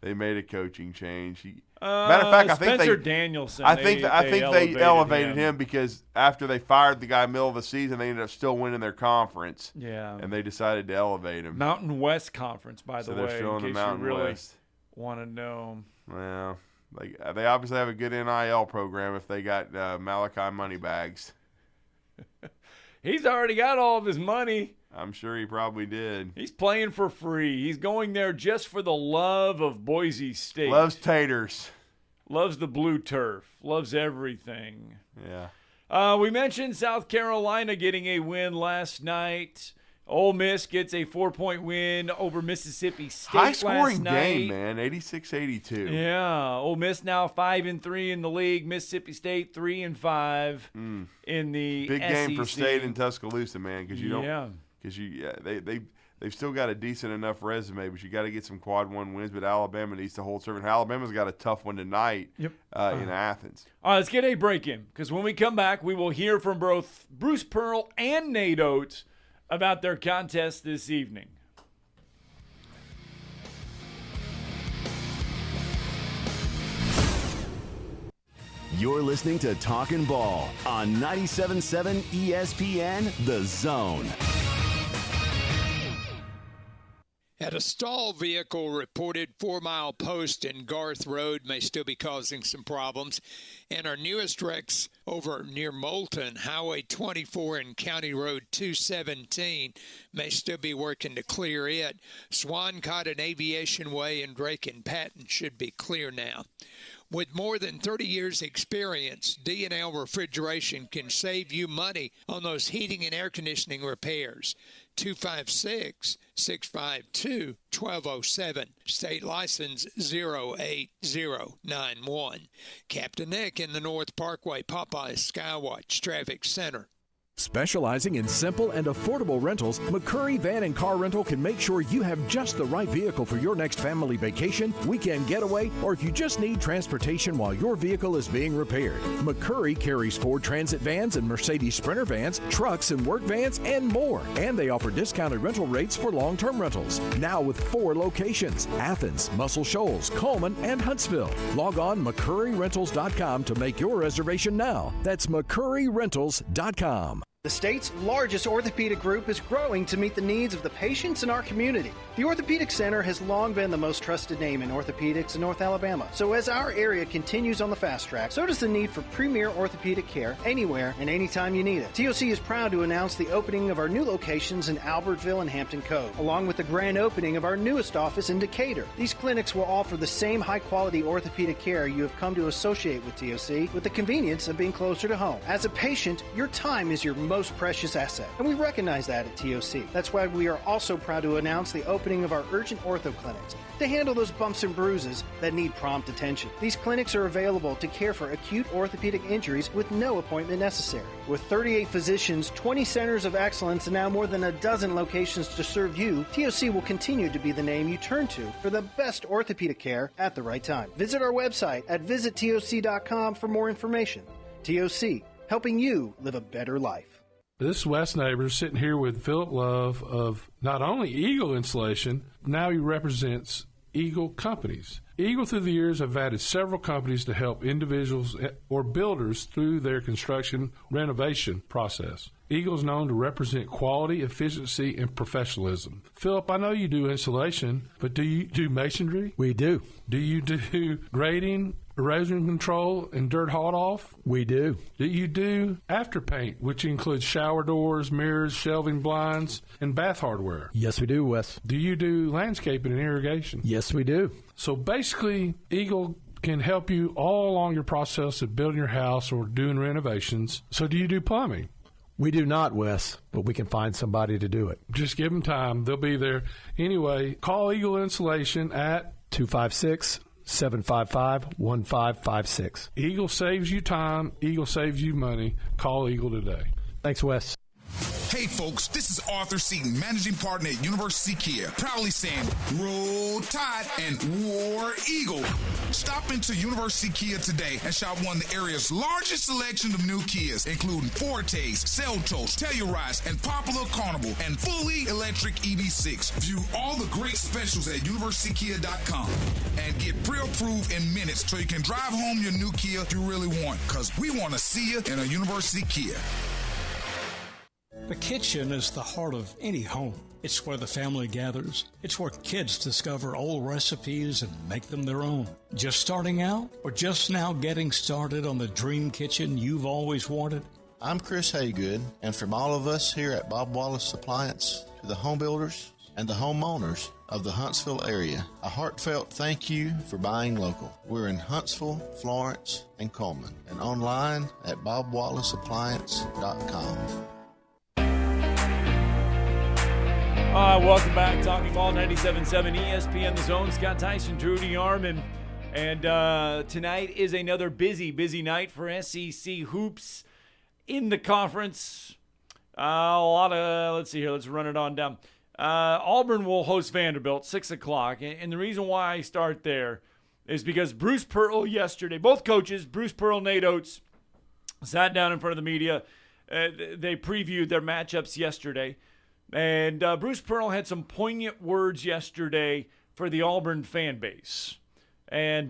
they made a coaching change. Matter of fact, I think Spencer Danielson. I think they elevated him because after they fired the guy middle of the season, they ended up still winning their conference. Yeah, and they decided to elevate him. Mountain West Conference, by the way. So they're still in the Mountain West. Want to know? Well, they obviously have a good NIL program if they got Malachi Moneybags. He's already got all of his money. I'm sure he probably did. He's playing for free. He's going there just for the love of Boise State. Loves taters. Loves the blue turf. Loves everything. Yeah. We mentioned South Carolina getting a win last night. Ole Miss gets a 4-point win over Mississippi State last night. High-scoring game, man, 86-82. Yeah, Ole Miss now 5-3 in the league. Mississippi State 3-5 in the big SEC. Game for State in Tuscaloosa, man, because they've still got a decent enough resume, but you got to get some quad one wins. But Alabama needs to hold serve, and Alabama's got a tough one tonight in Athens. All right, let's get a break in, because when we come back, we will hear from both Bruce Pearl and Nate Oates about their contest this evening. You're listening to Talkin' Ball on 97.7 ESPN, The Zone. At a stall vehicle reported 4 Mile Post in Garth Road may still be causing some problems. And our newest wrecks over near Moulton, Highway 24 and County Road 217 may still be working to clear it. Swancott and Aviation Way and Drake and Patton should be clear now. With more than 30 years experience, D&L Refrigeration can save you money on those heating and air conditioning repairs. 256-652-1207. State license 08091. Captain Nick in the North Parkway, Popeye Skywatch Traffic Center. Specializing in simple and affordable rentals, McCurry Van and Car Rental can make sure you have just the right vehicle for your next family vacation, weekend getaway, or if you just need transportation while your vehicle is being repaired. McCurry carries Ford Transit vans and Mercedes Sprinter vans, trucks and work vans, and more. And they offer discounted rental rates for long-term rentals. Now with 4 locations: Athens, Muscle Shoals, Coleman, and Huntsville. Log on McCurryRentals.com to make your reservation now. That's McCurryRentals.com. The state's largest orthopedic group is growing to meet the needs of the patients in our community. The Orthopedic Center has long been the most trusted name in orthopedics in North Alabama. So as our area continues on the fast track, so does the need for premier orthopedic care anywhere and anytime you need it. TOC is proud to announce the opening of our new locations in Albertville and Hampton Cove, along with the grand opening of our newest office in Decatur. These clinics will offer the same high-quality orthopedic care you have come to associate with TOC, with the convenience of being closer to home. As a patient, your time is your most precious asset, and we recognize that at TOC. That's why we are also proud to announce the opening of our urgent ortho clinics to handle those bumps and bruises that need prompt attention. These clinics are available to care for acute orthopedic injuries with no appointment necessary. With 38 physicians, 20 centers of excellence, and now more than a dozen locations to serve you, TOC will continue to be the name you turn to for the best orthopedic care at the right time. Visit our website at visittoc.com for more information. TOC, helping you live a better life. This is Wes Neighbors sitting here with Philip Love of not only Eagle Insulation, now he represents Eagle Companies. Eagle through the years have added several companies to help individuals or builders through their construction renovation process. Eagle is known to represent quality, efficiency, and professionalism. Philip, I know you do insulation, but do you do masonry? We do. Do you do grading erosion control and dirt hauled off? We do. Do you do after paint, which includes shower doors, mirrors, shelving blinds, and bath hardware? Yes, we do, Wes. Do you do landscaping and irrigation? Yes, we do. So basically, Eagle can help you all along your process of building your house or doing renovations. So do you do plumbing? We do not, Wes, but we can find somebody to do it. Just give them time. They'll be there. Anyway, call Eagle Insulation at 256-755-1556. Eagle saves you time. Eagle saves you money. Call Eagle today. Thanks, Wes. Hey folks, this is Arthur Seaton, managing partner at University Kia, proudly saying Roll Tide and War Eagle. Stop into University Kia today and shop one of the area's largest selection of new Kias, including Fortes, Seltos, Telluride, and popular Carnival, and fully electric EV6. View all the great specials at universitykia.com and get pre-approved in minutes so you can drive home your new Kia you really want, because we want to see you in a University Kia. The kitchen is the heart of any home. It's where the family gathers. It's where kids discover old recipes and make them their own. Just starting out or just now getting started on the dream kitchen you've always wanted? I'm Chris Haygood, and from all of us here at Bob Wallace Appliance to the home builders and the homeowners of the Huntsville area, a heartfelt thank you for buying local. We're in Huntsville, Florence, and Coleman, and online at bobwallaceappliance.com. Welcome back. Talking Ball 97.7 ESPN The Zone. Scott Tyson, Drew DeArmond. And tonight is another busy night for SEC hoops in the conference. Let's see here. Let's run it on down. Auburn will host Vanderbilt, 6 o'clock. And the reason why I start there is because Bruce Pearl yesterday, both coaches, Bruce Pearl, Nate Oates, sat down in front of the media. They previewed their matchups yesterday. And Bruce Pearl had some poignant words yesterday for the Auburn fan base. And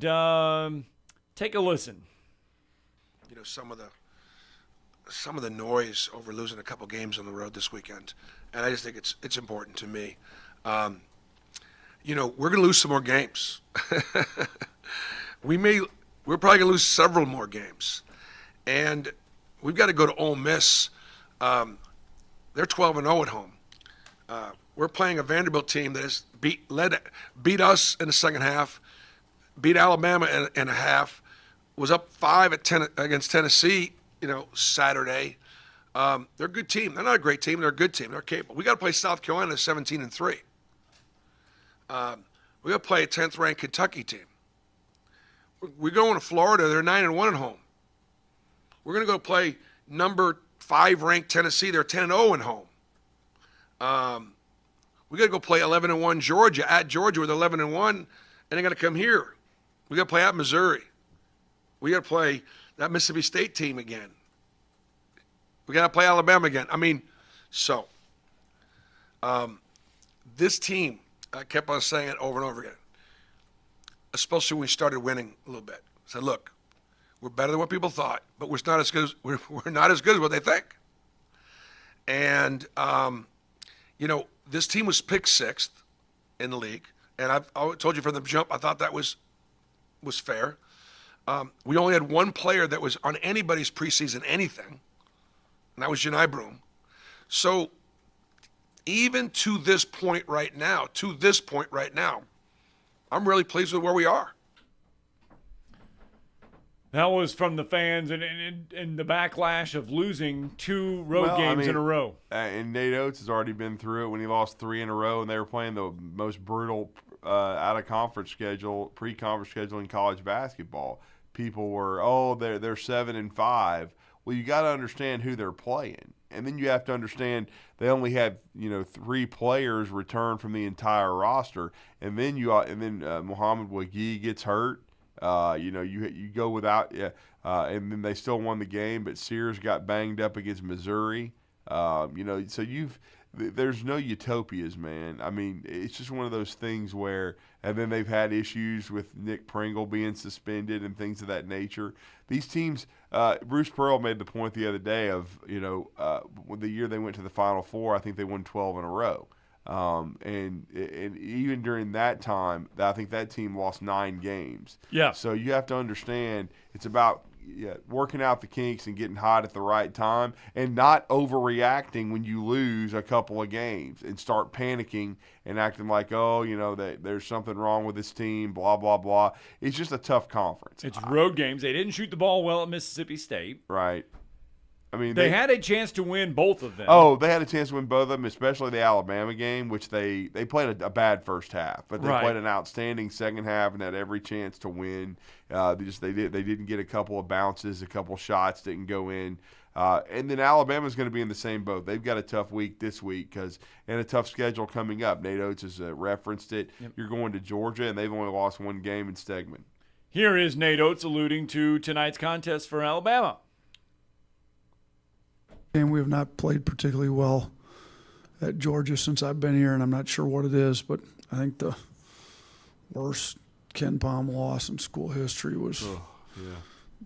take a listen. You know, some of the noise over losing a couple games on the road this weekend, and I just think it's important to me. You know, we're going to lose some more games. We're probably going to lose several more games, and we've got to go to Ole Miss. They're 12-0 at home. We're playing a Vanderbilt team that has beat us in the second half, beat Alabama in a half, was up 5 against Tennessee, Saturday. They're a good team. They're not a great team. They're a good team. They're capable. We got to play South Carolina 17-3. We got to play a 10th-ranked Kentucky team. We're going to Florida. They're 9-1 at home. We're going to go play number 5-ranked Tennessee. They're 10-0 at home. We got to go play 11-1 Georgia at Georgia with 11-1, and they got to come here. We got to play at Missouri. We got to play that Mississippi State team again. We got to play Alabama again. This team, I kept on saying it over and over again, especially when we started winning a little bit. I said, look, we're better than what people thought, but we're not as good as what they think. And this team was picked 6th in the league, and I told you from the jump I thought that was fair. We only had one player that was on anybody's preseason anything, and that was Janai Broom. So even to this point right now, I'm really pleased with where we are. That was from the fans and the backlash of losing 2 road games in a row. And Nate Oates has already been through it when he lost 3 in a row, and they were playing the most brutal out-of-conference schedule, pre-conference schedule in college basketball. People were, they're 7-5. Well, you got to understand who they're playing, and then you have to understand they only had 3 players return from the entire roster, and then Muhammad Wagee gets hurt. You go without, and then they still won the game, but Sears got banged up against Missouri. So there's no utopias, man. I mean, it's just one of those things where, and then they've had issues with Nick Pringle being suspended and things of that nature. These teams, Bruce Pearl made the point the other day of, the year they went to the Final Four, I think they won 12 in a row. And even during that time, I think that team lost 9 games. Yeah. So you have to understand it's about working out the kinks and getting hot at the right time and not overreacting when you lose a couple of games and start panicking and acting like, there's something wrong with this team, blah, blah, blah. It's just a tough conference. It's road games. They didn't shoot the ball well at Mississippi State. Right. I mean, they had a chance to win both of them. Oh, they had a chance to win both of them, especially the Alabama game, which they played a bad first half, but they played an outstanding second half and had every chance to win. They didn't get a couple of bounces, a couple of shots didn't go in. And then Alabama's going to be in the same boat. They've got a tough week this week and a tough schedule coming up. Nate Oates has referenced it. Yep. You're going to Georgia, and they've only lost 1 game in Stegman. Here is Nate Oates alluding to tonight's contest for Alabama. And we have not played particularly well at Georgia since I've been here, and I'm not sure what it is, but I think the worst Ken Palm loss in school history was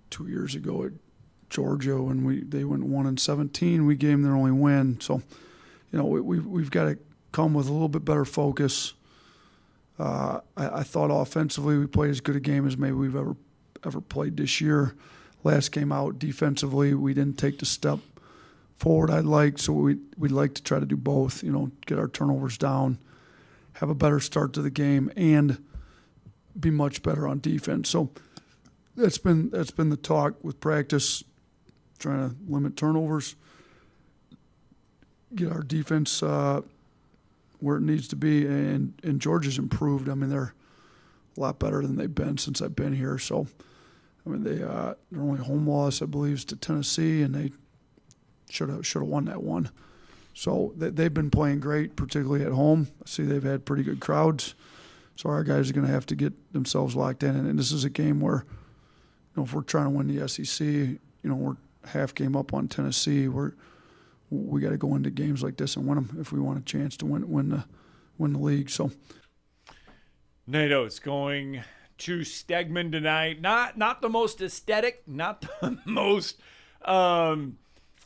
2 years ago at Georgia when they went 1-17. We gave them their only win. So, we've got to come with a little bit better focus. I thought offensively we played as good a game as maybe we've ever played this year. Last game out defensively, we didn't take the step forward I'd like, so we'd like to try to do both, get our turnovers down, have a better start to the game, and be much better on defense. So that's been the talk with practice, trying to limit turnovers, get our defense where it needs to be, and Georgia's improved. I mean, they're a lot better than they've been since I've been here. So, I mean, their only home loss, I believe, is to Tennessee, and they should have won that one. So they've been playing great, particularly at home. I see they've had pretty good crowds. So our guys are going to have to get themselves locked in. And this is a game where, if we're trying to win the SEC, we're half game up on Tennessee. We got to go into games like this and win them if we want a chance to win the league. So Nate Oates going to Stegman tonight. Not the most aesthetic, not the most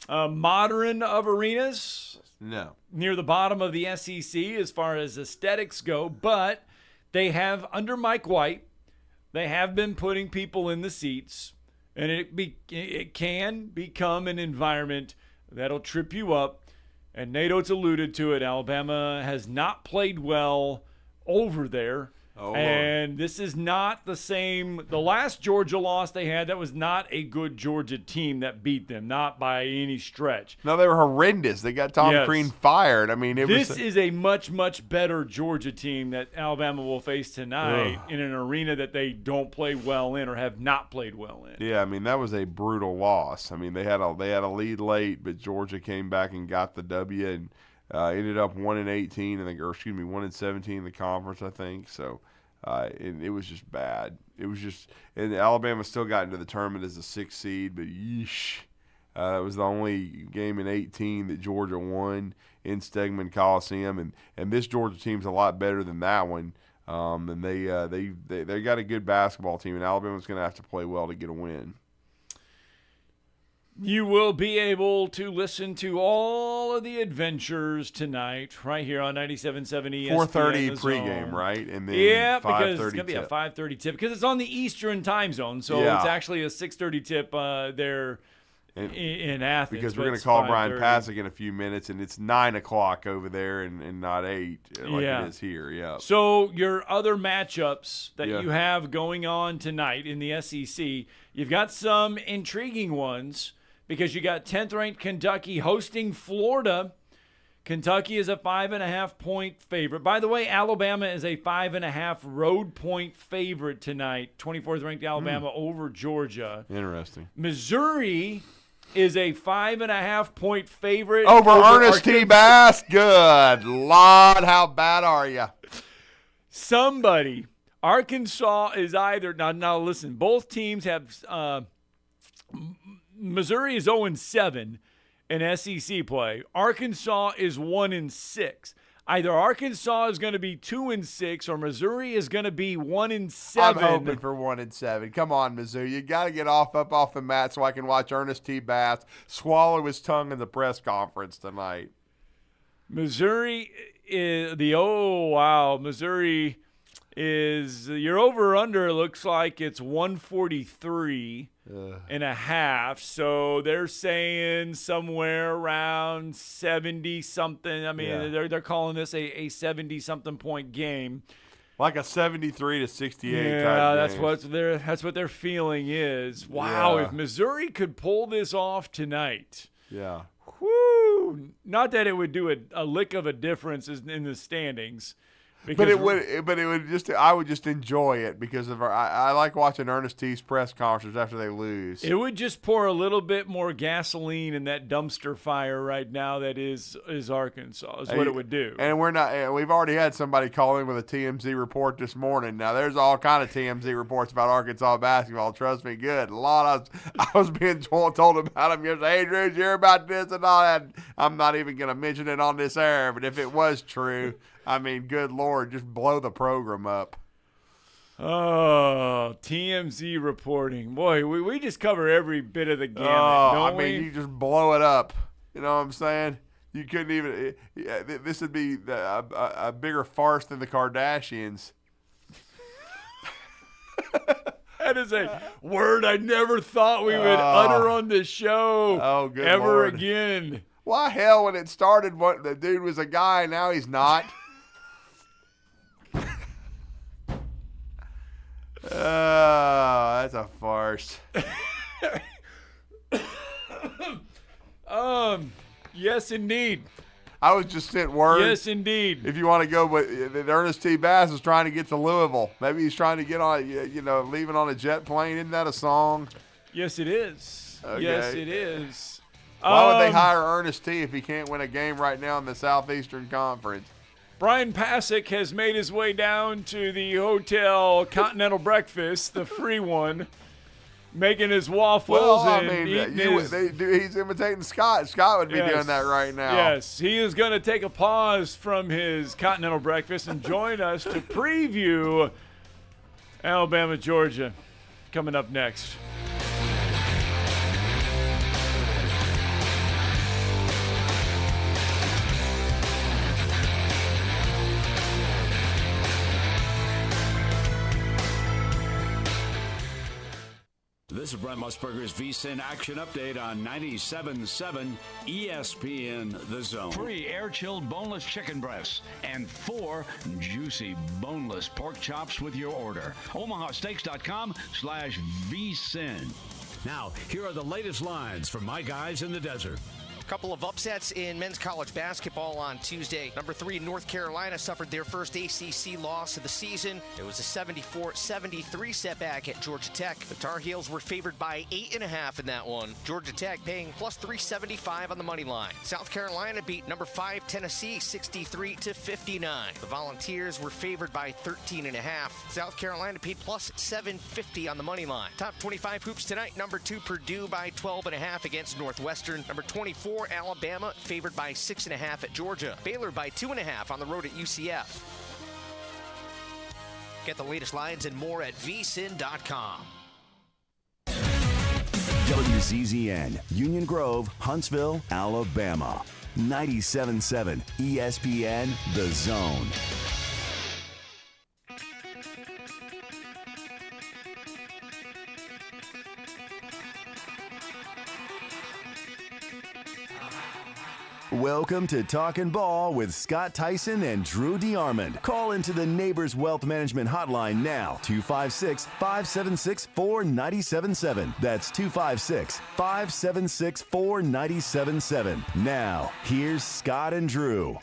modern of arenas. No. Near the bottom of the SEC as far as aesthetics go, but they have, under Mike White, they have been putting people in the seats, and it can become an environment that'll trip you up. And Nate Oates alluded to it. Alabama has not played well over there. Oh, and this is not the same. The last Georgia loss they had, that was not a good Georgia team that beat them, not by any stretch. No, they were horrendous. They got Tom Crean fired. I mean, this is a much, much better Georgia team that Alabama will face tonight in an arena that they don't play well in or have not played well in. Yeah, I mean, that was a brutal loss. I mean, they had a lead late, but Georgia came back and got the W and ended up 1-18 1-17 in the conference, I think. So it was just bad. It was just, and Alabama still got into the tournament as a 6th seed, but yeesh, that was the only game in 18 that Georgia won in Stegman Coliseum, and this Georgia team's a lot better than that one. And they got a good basketball team, and Alabama's going to have to play well to get a win. You will be able to listen to all of the adventures tonight right here on 97.7 ESPN. 4:30 pregame, right? And then because it's going to be a 5:30 tip because it's on the Eastern time zone. So it's actually a 6:30 tip there in Athens. Because we're going to call Brian Pasek in a few minutes, and it's 9 o'clock over there and not 8 like it is here. Yeah. So your other matchups that you have going on tonight in the SEC, you've got some intriguing ones. Because you got 10th-ranked Kentucky hosting Florida. Kentucky is a 5.5-point favorite. By the way, Alabama is a 5.5 road point favorite tonight. 24th-ranked Alabama over Georgia. Interesting. Missouri is a 5.5-point favorite over Ernest T. Bass. Good Lord, how bad are you? Somebody. Arkansas is either now. Listen, both teams have. Missouri is 0-7 in SEC play. Arkansas is 1-6. Either Arkansas is going to be 2-6 or Missouri is going to be 1-7. I'm hoping for 1-7. Come on, Mizzou. You got to get up off the mat so I can watch Ernest T. Bass swallow his tongue in the press conference tonight. Missouri is Missouri is your over-under looks like it's 143 and a half. So they're saying somewhere around 70-something. I mean, they're calling this a 70-something point game. Like a 73 to 68 yeah, type game. That's what their feeling is. Wow, Yeah. if Missouri could pull this off tonight. Yeah. Whoo! Not that it would do a lick of a difference in the standings. But it would just. I would just enjoy it because of I like watching Ernest T's press conferences after they lose. It would just pour a little bit more gasoline in that dumpster fire right now that is Arkansas. Is what it would do. And we've already had somebody call in with a TMZ report this morning. Now there's all kind of TMZ reports about Arkansas basketball. Trust me, good. A lot. I was being told about them yesterday. Hey, Drew, did you hear about this and all that? I'm not even going to mention it on this air. But if it was true. I mean, good Lord, just blow the program up. Oh, TMZ reporting. Boy, we just cover every bit of the gamut, don't we? You just blow it up. You know what I'm saying? You couldn't even this would be a bigger farce than the Kardashians. That is a word I never thought we would utter on this show ever Lord. again. Why, hell, when it started, the dude was a guy, now he's not. That's a farce. Yes, indeed. I was just sent word. Yes, indeed. If you want to go, but Ernest T. Bass is trying to get to Louisville. Maybe he's trying to get on, leaving on a jet plane. Isn't that a song? Yes, it is. Okay. Yes, it is. Why would they hire Ernest T. if he can't win a game right now in the Southeastern Conference? Brian Pasek has made his way down to the Hotel Continental Breakfast, the free one, making his waffles he's imitating Scott. Scott would be doing that right now. Yes, he is going to take a pause from his Continental Breakfast and join us to preview Alabama, Georgia, coming up next. This is Brent Musburger's VSiN Action Update on 97.7 ESPN The Zone. 3 air-chilled boneless chicken breasts and 4 juicy boneless pork chops with your order. OmahaSteaks.com/VSiN. Now, here are the latest lines from my guys in the desert. Couple of upsets in men's college basketball on Tuesday. Number 3, North Carolina suffered their first ACC loss of the season. It was a 74-73 setback at Georgia Tech. The Tar Heels were favored by 8.5 in that one. Georgia Tech paying plus 375 on the money line. South Carolina beat number 5 Tennessee 63-59. The Volunteers were favored by 13.5. South Carolina paid plus 750 on the money line. Top 25 hoops tonight. Number 2 Purdue by 12.5 against Northwestern. Number 24 Alabama favored by 6.5 at Georgia. Baylor by 2.5 on the road at UCF. Get the latest lines and more at vsin.com. WZZN, Union Grove, Huntsville, Alabama. 97.7 ESPN The Zone. Welcome to Talkin' Ball with Scott Theisen and Drew DeArmond. Call into the Neighbors Wealth Management Hotline now, 256-576-4977. That's 256-576-4977. Now, here's Scott and Drew.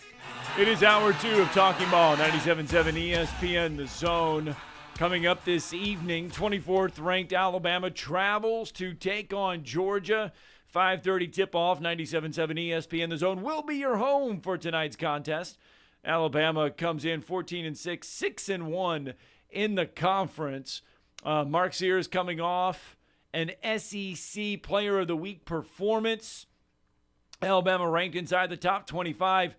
It is hour 2 of Talking Ball, 97.7 ESPN The Zone. Coming up this evening, 24th ranked Alabama travels to take on Georgia. 5:30 tip-off, 97.7 ESPN The Zone will be your home for tonight's contest. Alabama comes in 14-6, 6-1 in the conference. Mark Sears coming off an SEC Player of the Week performance. Alabama ranked inside the top 25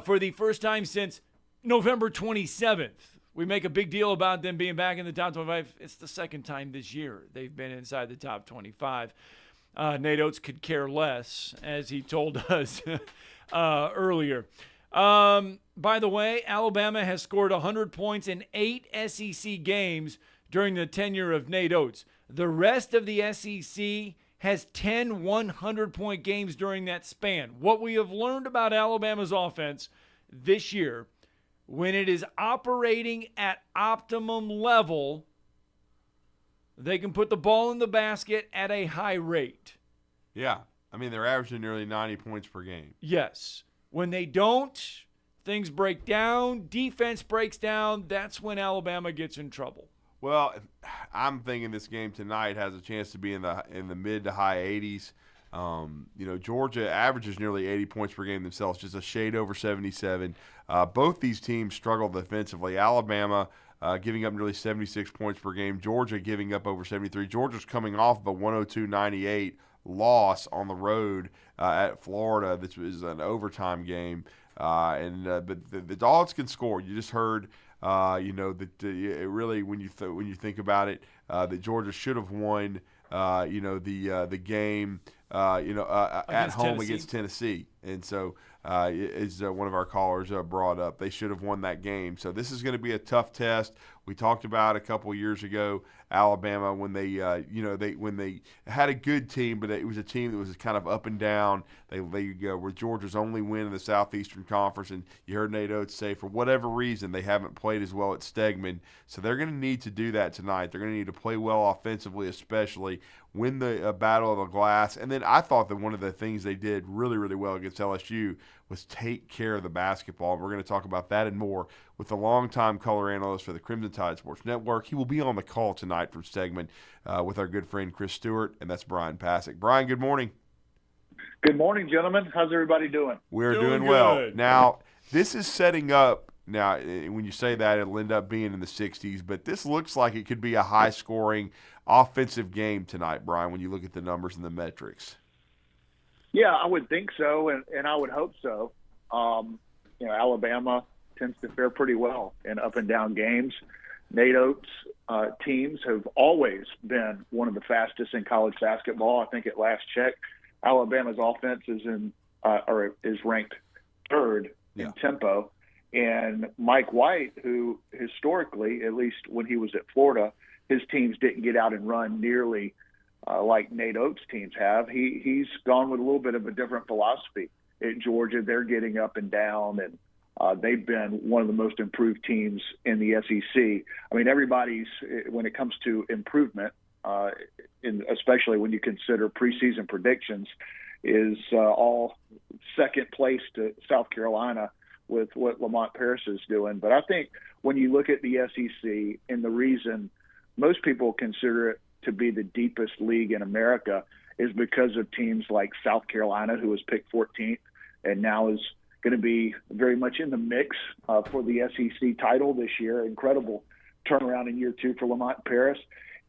for the first time since November 27th. We make a big deal about them being back in the top 25. It's the second time this year they've been inside the top 25. Nate Oates could care less, as he told us earlier. By the way, Alabama has scored 100 points in 8 SEC games during the tenure of Nate Oates. The rest of the SEC has 10 100-point games during that span. What we have learned about Alabama's offense this year, when it is operating at optimum level, they can put the ball in the basket at a high rate. Yeah. I mean, they're averaging nearly 90 points per game. Yes. When they don't, things break down, defense breaks down. That's when Alabama gets in trouble. Well, I'm thinking this game tonight has a chance to be in the mid to high 80s. Georgia averages nearly 80 points per game themselves, just a shade over 77. Both these teams struggle defensively. Alabama giving up nearly 76 points per game. Georgia giving up over 73. Georgia's coming off of a 102-98 loss on the road at Florida. This was an overtime game, but the Dogs can score. You just heard, it really when you think about it, that Georgia should have won, the game, at home against Tennessee, and so as one of our callers brought up, they should have won that game. So this is going to be a tough test. We talked about a couple years ago Alabama when they when they had a good team, but it was a team that was kind of up and down. They were Georgia's only win in the Southeastern Conference, and you heard Nate Oates say for whatever reason they haven't played as well at Stegman. So they're going to need to do that tonight. They're going to need to play well offensively, especially win the battle of the glass. And then I thought that one of the things they did really, really well against LSU was take care of the basketball. We're going to talk about that and more with the longtime color analyst for the Crimson Tide Sports Network. He will be on the call tonight from Stegman with our good friend Chris Stewart, and that's Brian Pasick. Brian, good morning. Good morning, gentlemen. How's everybody doing? We're doing well. Now, this is setting up. Now, when you say that, it'll end up being in the 60s, but this looks like it could be a high-scoring offensive game tonight, Brian, when you look at the numbers and the metrics. Yeah, I would think so, and I would hope so. Alabama tends to fare pretty well in up-and-down games. Nate Oates' teams have always been one of the fastest in college basketball. I think at last check, Alabama's offense is ranked third in tempo. And Mike White, who historically, at least when he was at Florida, his teams didn't get out and run nearly like Nate Oates' teams have. He's gone with a little bit of a different philosophy. At Georgia, they're getting up and down, and they've been one of the most improved teams in the SEC. I mean, everybody's, when it comes to improvement, especially when you consider preseason predictions, is all second place to South Carolina with what Lamont Paris is doing. But I think when you look at the SEC, and the reason most people consider it to be the deepest league in America is because of teams like South Carolina, who was picked 14th and now is going to be very much in the mix for the SEC title this year. Incredible turnaround in year two for Lamont Paris.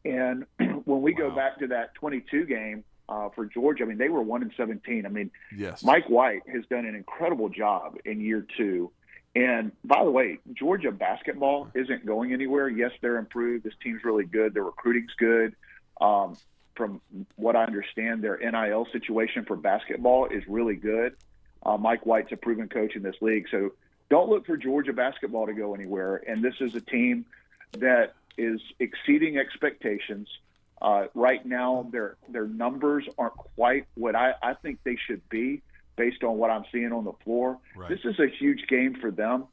And when we go back to that 22 game for Georgia, I mean, they were 1-17. I mean, yes. Mike White has done an incredible job in year two. And by the way, Georgia basketball isn't going anywhere. Yes, they're improved. This team's really good. Their recruiting's good. From what I understand, their NIL situation for basketball is really good. Mike White's a proven coach in this league. So don't look for Georgia basketball to go anywhere. And this is a team that is exceeding expectations. Right now, their numbers aren't quite what I think they should be based on what I'm seeing on the floor. Right. This is a huge game for them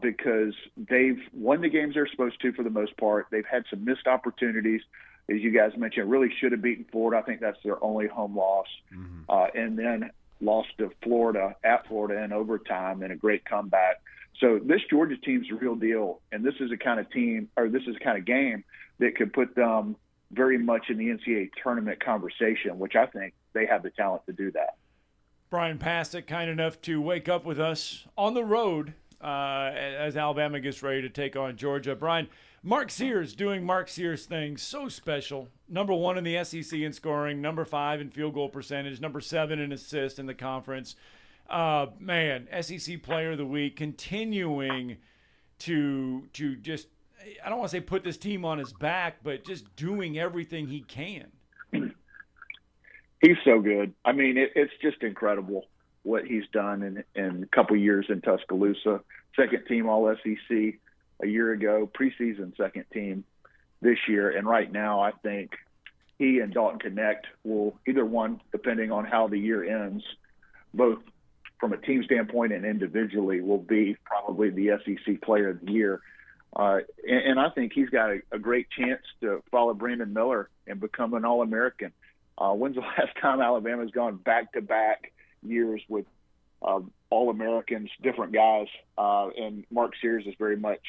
because they've won the games they're supposed to for the most part. They've had some missed opportunities. As you guys mentioned, really should have beaten Florida. I think that's their only home loss. Mm-hmm. And then lost to Florida at Florida in overtime in a great comeback. So this Georgia team's the real deal. And this is a kind of team, or this is a kind of game that could put them very much in the NCAA tournament conversation, which I think they have the talent to do that. Brian Pasick, kind enough to wake up with us on the road as Alabama gets ready to take on Georgia. Brian, Mark Sears doing Mark Sears things, so special. Number 1 in the SEC in scoring, number 5 in field goal percentage, number 7 in assists in the conference. SEC Player of the Week, continuing to just, I don't want to say put this team on his back, but just doing everything he can. He's so good. I mean, it's just incredible. what he's done in a couple years in Tuscaloosa. Second team All SEC a year ago, preseason second team this year. And right now, I think he and Dalton Connect will either one, depending on how the year ends, both from a team standpoint and individually, will be probably the SEC Player of the Year. And I think he's got a great chance to follow Brandon Miller and become an All-American. When's the last time Alabama's gone back-to-back years with All-Americans, different guys? And Mark Sears is very much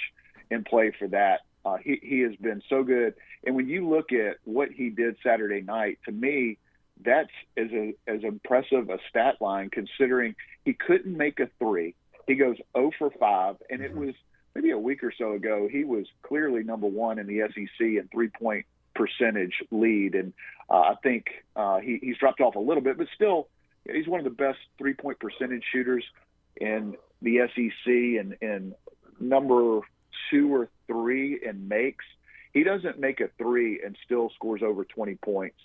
in play for that. He has been so good. And when you look at what he did Saturday night, to me, that's as impressive a stat line, considering he couldn't make a three. He goes 0 for 5, and it was maybe a week or so ago, he was clearly number one in the SEC in three-point percentage lead. And I think he's dropped off a little bit, but still he's one of the best three-point percentage shooters in the SEC and number 2 or 3 in makes. He doesn't make a three and still scores over 20 points.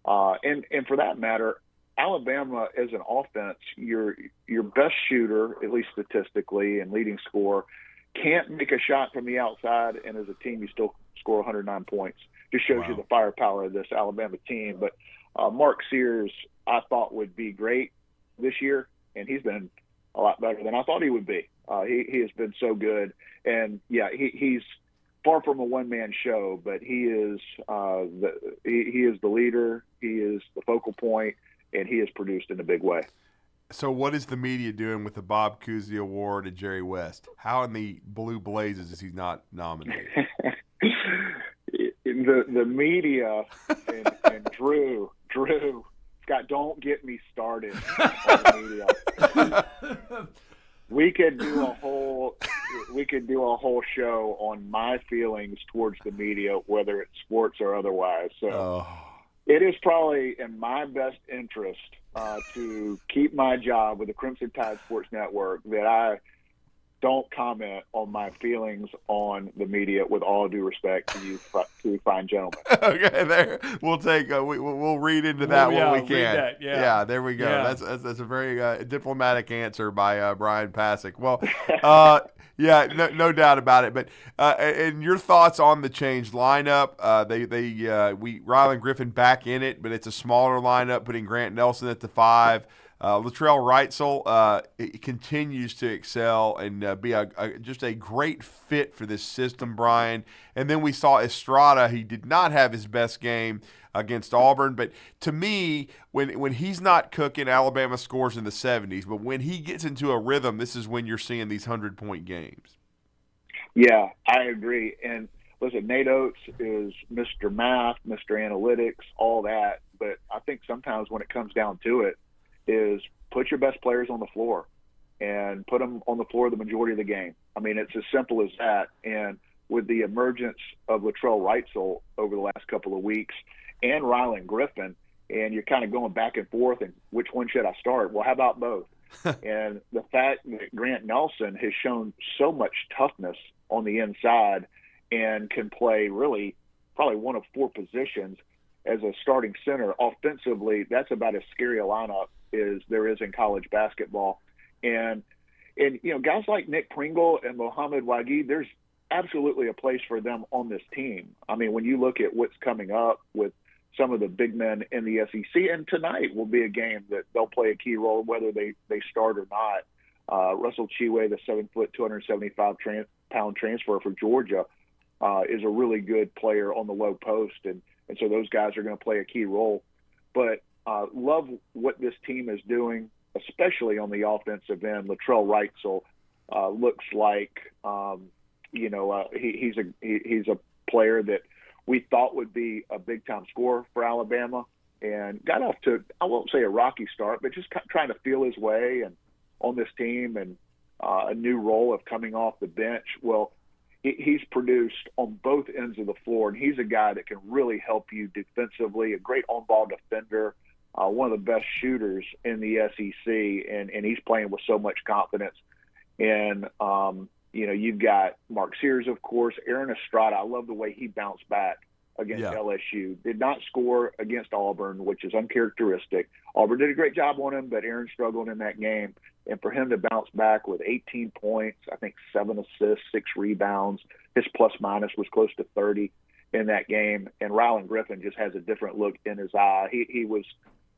And for that matter, Alabama as an offense, your best shooter, at least statistically and leading scorer, can't make a shot from the outside, and as a team you still score 109 points. Just shows you the firepower of this Alabama team. But Mark Sears, I thought would be great this year, and he's been a lot better than I thought he would be. He has been so good. And, yeah, he's far from a one-man show, but he is the leader, he is the focal point, and he has produced in a big way. So what is the media doing with the Bob Cousy Award and Jerry West? How in the blue blazes is he not nominated? the media and Drew, Scott, don't get me started on the media. We could do a whole show on my feelings towards the media, whether it's sports or otherwise. So it is probably in my best interest to keep my job with the Crimson Tide Sports Network that I don't comment on my feelings on the media, with all due respect to you two fine gentlemen. Okay, there. We'll take we'll read into that when we can. Read that, yeah. There we go. Yeah. That's a very diplomatic answer by Brian Pasick. Well, no doubt about it. But and your thoughts on the changed lineup? Rylan Griffin back in it, but it's a smaller lineup, putting Grant Nelson at the 5. Latrell Wrightsell continues to excel and be just a great fit for this system, Brian. And then we saw Estrada. He did not have his best game against Auburn, but to me, when he's not cooking, Alabama scores in the 70s. But when he gets into a rhythm, this is when you're seeing these 100-point games. Yeah, I agree. And listen, Nate Oates is Mr. Math, Mr. Analytics, all that. But I think sometimes when it comes down to it, is put your best players on the floor and put them on the floor the majority of the game. I mean, it's as simple as that. And with the emergence of Latrell Wrightsell over the last couple of weeks and Rylan Griffin, and you're kind of going back and forth and which one should I start? Well, how about both? And the fact that Grant Nelson has shown so much toughness on the inside and can play really probably one of 4 positions as a starting center offensively, that's about as scary a lineup as there is in college basketball. And guys like Nick Pringle and Mohamed Wagid, there's absolutely a place for them on this team. I mean, when you look at what's coming up with some of the big men in the SEC, and tonight will be a game that they'll play a key role whether they start or not. Russell Chiwe, the 7-foot, 275-pound transfer for Georgia, is a really good player on the low post, and so those guys are going to play a key role. But love what this team is doing, especially on the offensive end. Latrell Wrightsell looks like he's a player that we thought would be a big-time scorer for Alabama, and got off to, I won't say a rocky start, but just trying to feel his way and on this team, and a new role of coming off the bench. Well, he's produced on both ends of the floor, and he's a guy that can really help you defensively, a great on-ball defender, one of the best shooters in the SEC, and he's playing with so much confidence. And, you've got Mark Sears, of course, Aaron Estrada. I love the way he bounced back against LSU. Did not score against Auburn, which is uncharacteristic. Auburn did a great job on him, but Aaron struggled in that game. And for him to bounce back with 18 points, I think 7 assists, 6 rebounds, his plus-minus was close to 30 in that game. And Rylan Griffin just has a different look in his eye. He was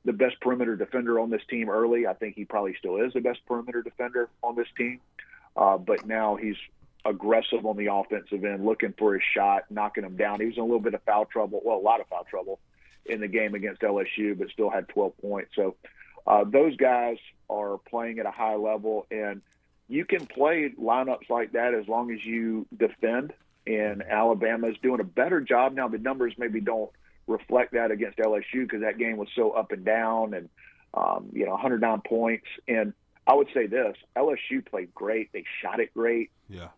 the best perimeter defender on this team early. I think he probably still is the best perimeter defender on this team. But now he's aggressive on the offensive end, looking for his shot, knocking him down. He was in a little bit of foul trouble, well, a lot of foul trouble in the game against LSU, but still had 12 points. So those guys are playing at a high level, and you can play lineups like that as long as you defend. And Alabama's doing a better job now. The numbers maybe don't reflect that against LSU because that game was so up and down, and 109 points. And I would say this: LSU played great. They shot it great. Yeah.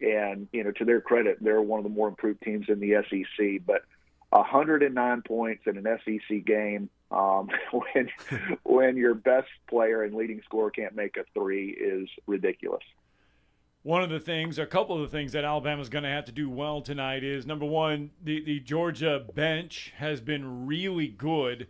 And to their credit, they're one of the more improved teams in the SEC. But 109 points in an SEC game, when your best player and leading scorer can't make a three, is ridiculous. A couple of the things that Alabama's going to have to do well tonight is, number one, the Georgia bench has been really good.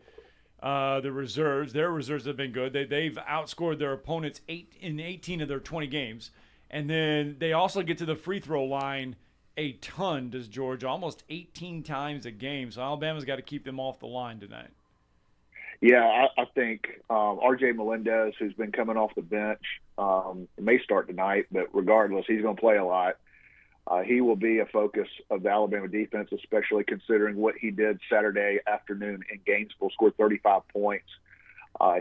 Their reserves have been good. They've outscored their opponents 18 of their 20 games. And then they also get to the free throw line a ton, does Georgia, almost 18 times a game. So Alabama's got to keep them off the line tonight. Yeah, I think R.J. Melendez, who's been coming off the bench, may start tonight, but regardless, he's going to play a lot. He will be a focus of the Alabama defense, especially considering what he did Saturday afternoon in Gainesville, scored 35 points.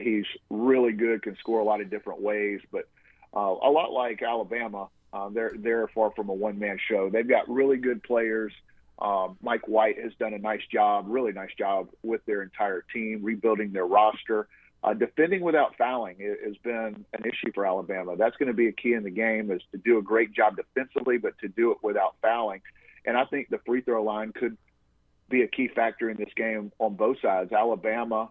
He's really good, can score a lot of different ways, but a lot like Alabama, they're far from a one-man show. They've got really good players. Mike White has done a really nice job with their entire team, rebuilding their roster. Defending without fouling has been an issue for Alabama. That's going to be a key in the game, is to do a great job defensively, but to do it without fouling. And I think the free throw line could be a key factor in this game on both sides. Alabama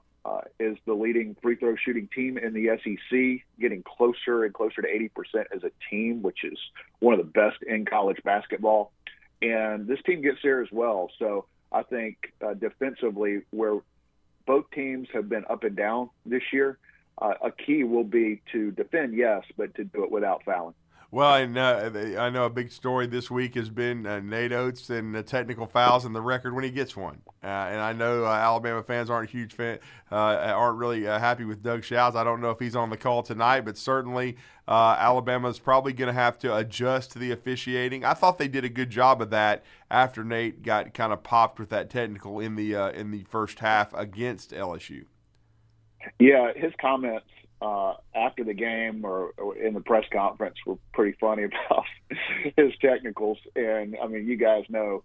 is the leading free throw shooting team in the SEC, getting closer and closer to 80% as a team, which is one of the best in college basketball. And this team gets there as well. So I think defensively, where both teams have been up and down this year, a key will be to defend, yes, but to do it without fouling. Well, I know a big story this week has been Nate Oates and the technical fouls and the record when he gets one. And I know Alabama fans aren't really happy with Doug Shouse. I don't know if he's on the call tonight, but certainly Alabama's probably going to have to adjust to the officiating. I thought they did a good job of that after Nate got kind of popped with that technical in the first half against LSU. Yeah, his comments after the game or in the press conference were pretty funny about his technicals. And, I mean, you guys know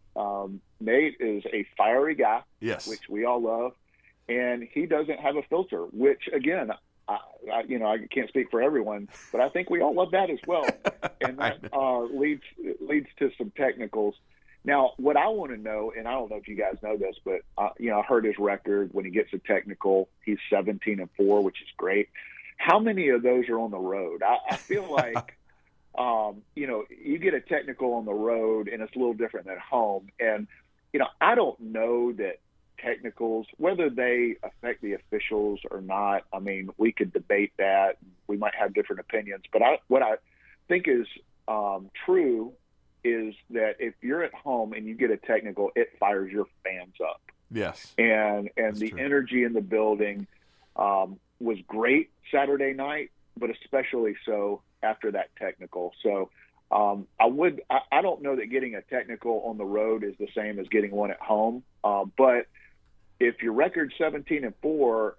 Nate is a fiery guy, yes, which we all love, and he doesn't have a filter, which, again, I can't speak for everyone, but I think we all love that as well. And that leads to some technicals. Now, what I want to know, and I don't know if you guys know this, but I heard his record when he gets a technical. He's 17-4, which is great. How many of those are on the road? I feel like, you get a technical on the road, and it's a little different than home. And, I don't know that technicals, whether they affect the officials or not, I mean, we could debate that. We might have different opinions. But what I think is true is that if you're at home and you get a technical, it fires your fans up. Yes. And the true. Energy in the building was great Saturday night, but especially so after that technical. So I don't know that getting a technical on the road is the same as getting one at home. But if your record's 17-4,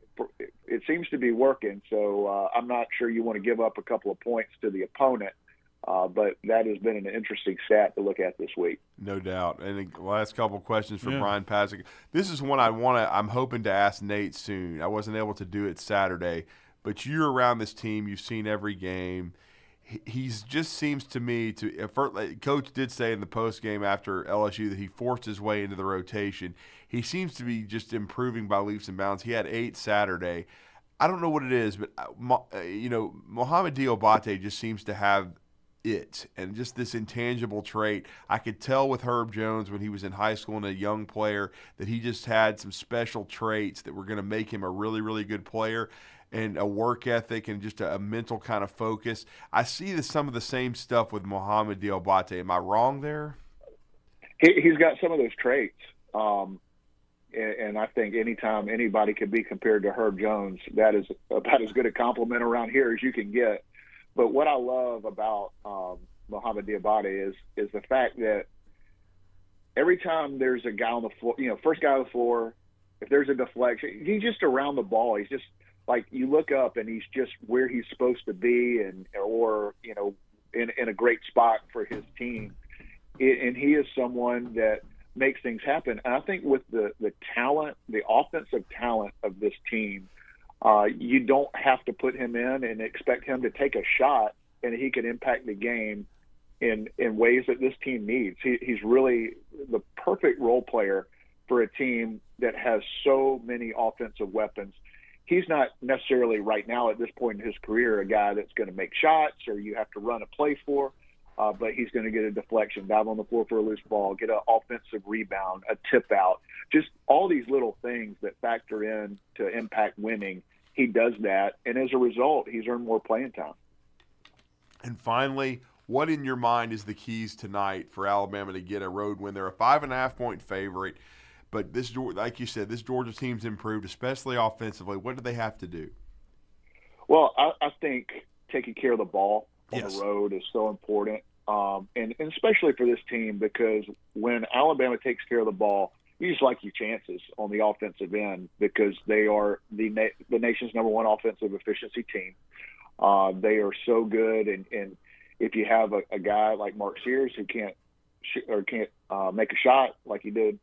it seems to be working. So I'm not sure you want to give up a couple of points to the opponent. But that has been an interesting stat to look at this week. No doubt. And the last couple of questions for Brian Pasek. This is one I'm hoping to ask Nate soon. I wasn't able to do it Saturday, but you're around this team. You've seen every game. He's just seems to me Coach did say in the post game after LSU that he forced his way into the rotation. He seems to be just improving by leaps and bounds. He had 8 Saturday. I don't know what it is, but Mohamed Diabate just seems to have it, and just this intangible trait. I could tell with Herb Jones when he was in high school and a young player that he just had some special traits that were going to make him a really, really good player, and a work ethic and just a mental kind of focus. I see some of the same stuff with Mohamed Diabate. Am I wrong there? He's got some of those traits. And I think anytime anybody can be compared to Herb Jones, that is about as good a compliment around here as you can get. But what I love about Mohamed Diabate is the fact that every time there's a guy on the floor, first guy on the floor, if there's a deflection, he's just around the ball. He's just like, you look up and he's just where he's supposed to be, or in a great spot for his team. And he is someone that makes things happen. And I think with the talent, the offensive talent of this team, you don't have to put him in and expect him to take a shot and he can impact the game in ways that this team needs. He's really the perfect role player for a team that has so many offensive weapons. He's not necessarily right now at this point in his career a guy that's going to make shots or you have to run a play for. But he's going to get a deflection, dive on the floor for a loose ball, get an offensive rebound, a tip out, just all these little things that factor in to impact winning. He does that, and as a result, he's earned more playing time. And finally, what in your mind is the keys tonight for Alabama to get a road win? They're a 5.5-point favorite, but this, like you said, this Georgia team's improved, especially offensively. What do they have to do? Well, I think taking care of the ball on the road is so important. And especially for this team, because when Alabama takes care of the ball, you just like your chances on the offensive end because they are the nation's number one offensive efficiency team. They are so good, and if you have a guy like Mark Sears who can't make a shot like he did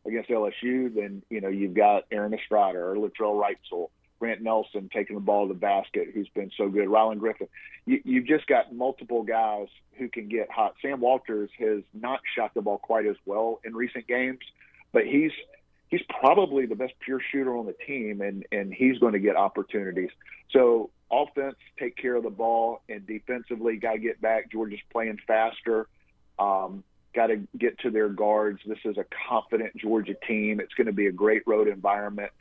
against LSU, then you've got Aaron Estrada or Latrell Wrightsell, Grant Nelson taking the ball to the basket, who's been so good. Rylan Griffin. You've just got multiple guys who can get hot. Sam Walters has not shot the ball quite as well in recent games, but he's probably the best pure shooter on the team, and he's going to get opportunities. So offense, take care of the ball, and defensively, got to get back. Georgia's playing faster. Got to get to their guards. This is a confident Georgia team. It's going to be a great road environment.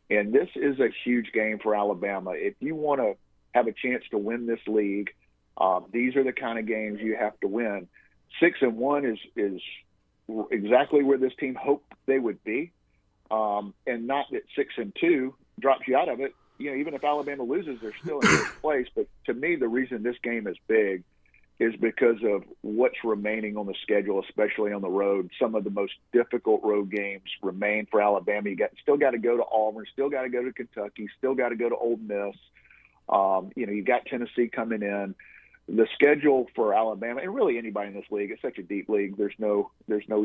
And this is a huge game for Alabama. If you want to have a chance to win this league, these are the kind of games you have to win. 6-1 is exactly where this team hoped they would be, and not that 6-2 drops you out of it. Even if Alabama loses, they're still in first place. But to me, the reason this game is big is because of what's remaining on the schedule, especially on the road. Some of the most difficult road games remain for Alabama. Still got to go to Auburn, still got to go to Kentucky, still got to go to Ole Miss. You've got Tennessee coming in. The schedule for Alabama, and really anybody in this league, it's such a deep league. There's no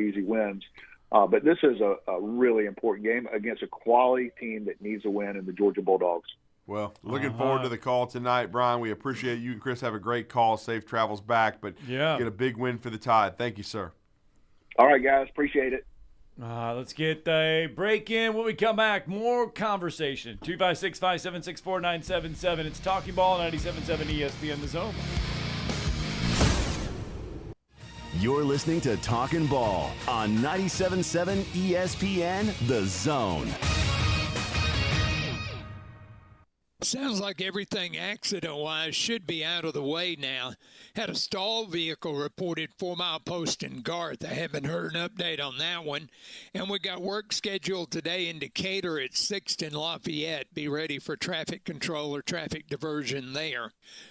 easy wins. But this is a really important game against a quality team that needs a win in the Georgia Bulldogs. Well, looking forward to the call tonight, Brian. We appreciate you and Chris. Have a great call. Safe travels back, but get a big win for the Tide. Thank you, sir. All right, guys. Appreciate it. Let's get a break in. When we come back, more conversation. 256-576-4977. It's Talking Ball, 97.7 ESPN The Zone. You're listening to Talkin' Ball on 97.7 ESPN The Zone. Sounds like everything accident-wise should be out of the way now. Had a stalled vehicle reported 4 Mile Post in Garth. I haven't heard an update on that one. And we got work scheduled today in Decatur at 6th and Lafayette. Be ready for traffic control or traffic diversion there.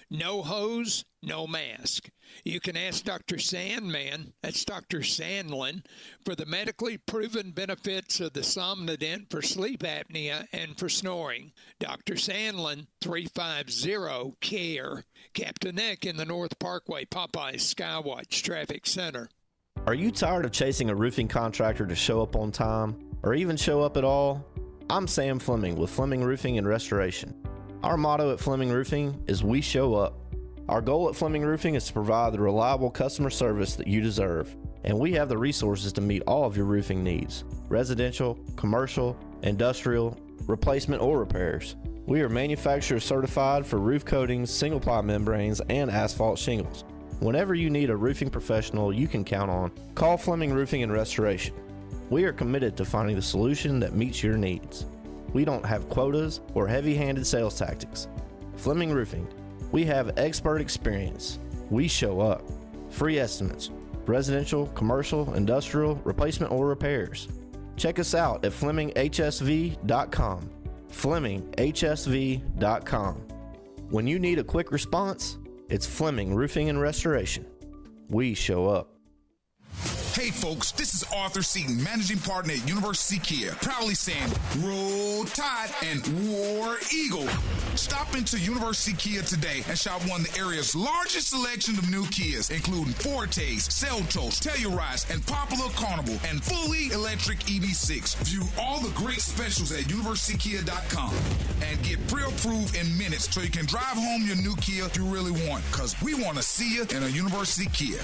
No hose, no mask. You can ask Dr. Sandman, that's Dr. Sandlin, for the medically proven benefits of the Somnodent for sleep apnea and for snoring. Dr. Sandlin, 350-CARE. Captain Neck in the North Parkway, Popeyes Skywatch Traffic Center. Are you tired of chasing a roofing contractor to show up on time, or even show up at all? I'm Sam Fleming with Fleming Roofing and Restoration. Our motto at Fleming Roofing is we show up. Our goal at Fleming Roofing is to provide the reliable customer service that you deserve, and we have the resources to meet all of your roofing needs, residential, commercial, industrial, replacement, or repairs. We are manufacturer certified for roof coatings, single-ply membranes, and asphalt shingles. Whenever you need a roofing professional you can count on, call Fleming Roofing and Restoration. We are committed to finding the solution that meets your needs. We don't have quotas or heavy-handed sales tactics. Fleming Roofing, we have expert experience. We show up. Free estimates, residential, commercial, industrial, replacement or repairs. Check us out at FlemingHSV.com. FlemingHSV.com. When you need a quick response, it's Fleming Roofing and Restoration. We show up. Hey folks, this is Arthur Seaton, managing partner at University Kia, proudly saying Roll Tide and War Eagle. Stop into University Kia today and shop one of the area's largest selection of new Kias, including Fortes, Seltos, Tellurides, and Popular Carnival, and fully electric EV6. View all the great specials at universitykia.com and get pre-approved in minutes so you can drive home your new Kia you really want, because we want to see you in a University Kia.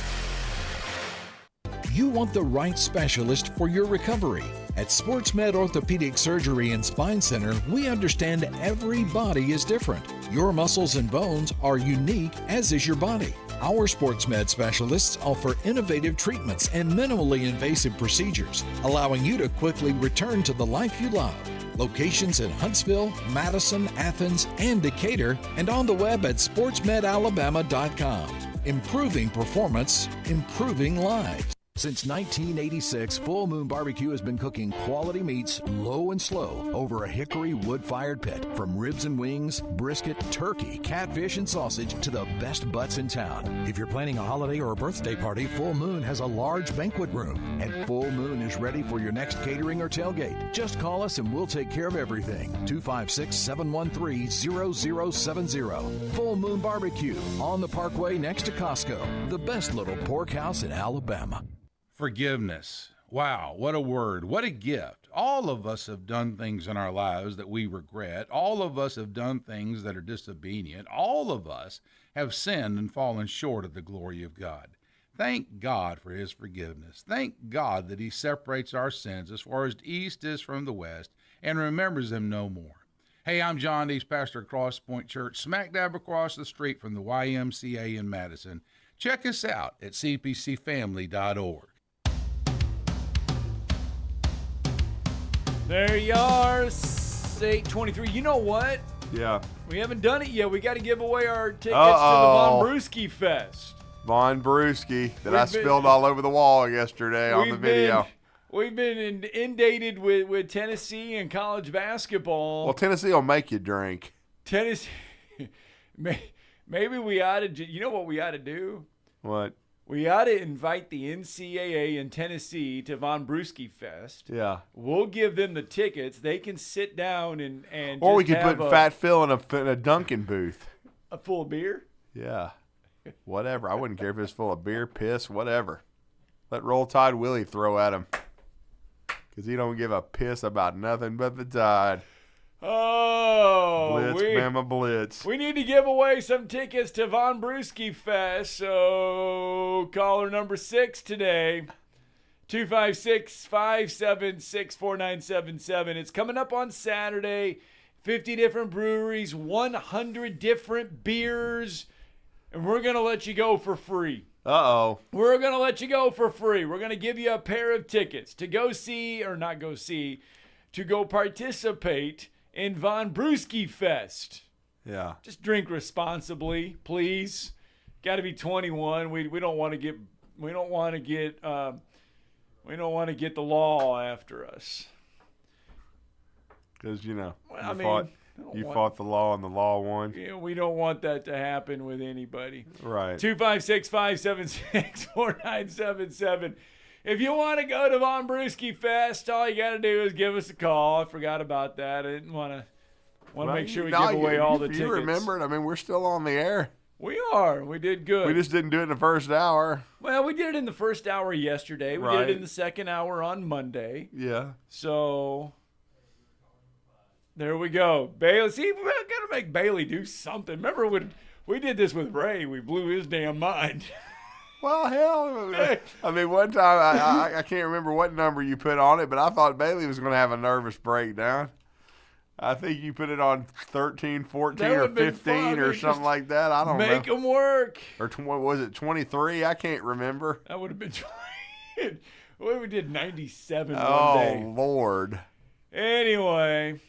You want the right specialist for your recovery. At SportsMed Orthopedic Surgery and Spine Center, we understand every body is different. Your muscles and bones are unique, as is your body. Our SportsMed specialists offer innovative treatments and minimally invasive procedures, allowing you to quickly return to the life you love. Locations in Huntsville, Madison, Athens, and Decatur, and on the web at sportsmedalabama.com. Improving performance, improving lives. Since 1986, Full Moon Barbecue has been cooking quality meats low and slow over a hickory wood-fired pit. From ribs and wings, brisket, turkey, catfish, and sausage to the best butts in town. If you're planning a holiday or a birthday party, Full Moon has a large banquet room. And Full Moon is ready for your next catering or tailgate. Just call us and we'll take care of everything. 256-713-0070. Full Moon Barbecue on the Parkway next to Costco. The best little pork house in Alabama. Forgiveness. Wow, what a word. What a gift. All of us have done things in our lives that we regret. All of us have done things that are disobedient. All of us have sinned and fallen short of the glory of God. Thank God for his forgiveness. Thank God that he separates our sins as far as the east is from the west and remembers them no more. Hey, I'm John Dees, pastor at Cross Point Church, smack dab across the street from the YMCA in Madison. Check us out at cpcfamily.org. There you are, 8:23. You know what? Yeah. We haven't done it yet. We got to give away our tickets to the Von Brewski Fest. Von Brewski that I spilled all over the wall yesterday on the video. We've been inundated with Tennessee and college basketball. Well, Tennessee will make you drink. Tennessee, maybe we ought to. You know what we ought to do? What? We ought to invite the NCAA in Tennessee to Von Brewski Fest. Yeah. We'll give them the tickets. They can sit down and or just we could have put Fat Phil in a Dunkin' booth. A full beer? Yeah. Whatever. I wouldn't care if it's full of beer, piss, whatever. Let Roll Tide Willie throw at him. Because he don't give a piss about nothing but the Tide. Oh, Blitz, Bama Blitz. We need to give away some tickets to Von Brewski Fest. So caller number 6 today, 256-576-4977. It's coming up on Saturday. 50 different breweries, 100 different beers, and we're going to let you go for free. Uh-oh. We're going to let you go for free. We're going to give you a pair of tickets to go see, or not go see, to go participate in Von Brewski Fest. Yeah. Just drink responsibly, please. Got to be 21. We don't want to get the law after us. Because you fought the law and the law won. Yeah, we don't want that to happen with anybody. Right. 256-576-4977. If you want to go to Von Brewski Fest, all you got to do is give us a call. I forgot about that. I didn't want to make sure we give away all the tickets. You remember it? I mean, we're still on the air. We are. We did good. We just didn't do it in the first hour. Well, we did it in the first hour yesterday. We did it in the second hour on Monday. Yeah. So there we go. Bailey, see, we got to make Bailey do something. Remember when we did this with Ray? We blew his damn mind. Well, hell, I mean, one time, I can't remember what number you put on it, but I thought Bailey was going to have a nervous breakdown. I think you put it on 13, 14, That or would've been 15 fun. or Just something like that. I don't know. Make them work. Or what was it, 23? I can't remember. That would have been what we did 97 one Oh, day. Lord. Anyway,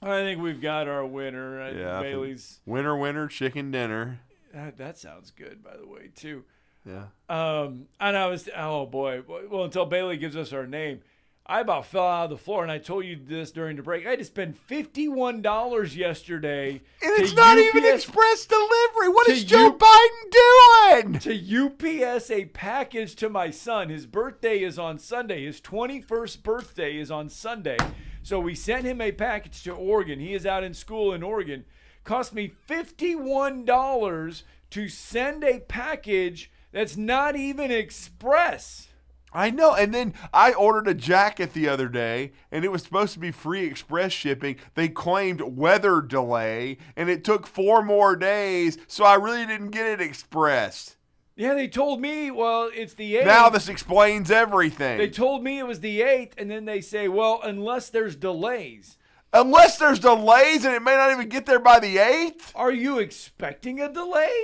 I think we've got our winner. Yeah, Bailey's. Winner, chicken dinner. That sounds good, by the way, too. Yeah. And I was, oh boy. Well, until Bailey gives us our name, I about fell out of the floor, and I told you this during the break. I had to spend $51 yesterday. And it's not even express delivery. What is Joe Biden doing? To UPS a package to my son. His birthday is on Sunday. His 21st birthday is on Sunday. So we sent him a package to Oregon. He is out in school in Oregon. Cost me $51 to send a package that's not even express. I know. And then I ordered a jacket the other day, and it was supposed to be free express shipping. They claimed weather delay, and it took 4 more days, so I really didn't get it express. Yeah, they told me, well, it's the 8th. Now this explains everything. They told me it was the 8th, and then they say, well, unless there's delays. Unless there's delays, and it may not even get there by the 8th? Are you expecting a delay?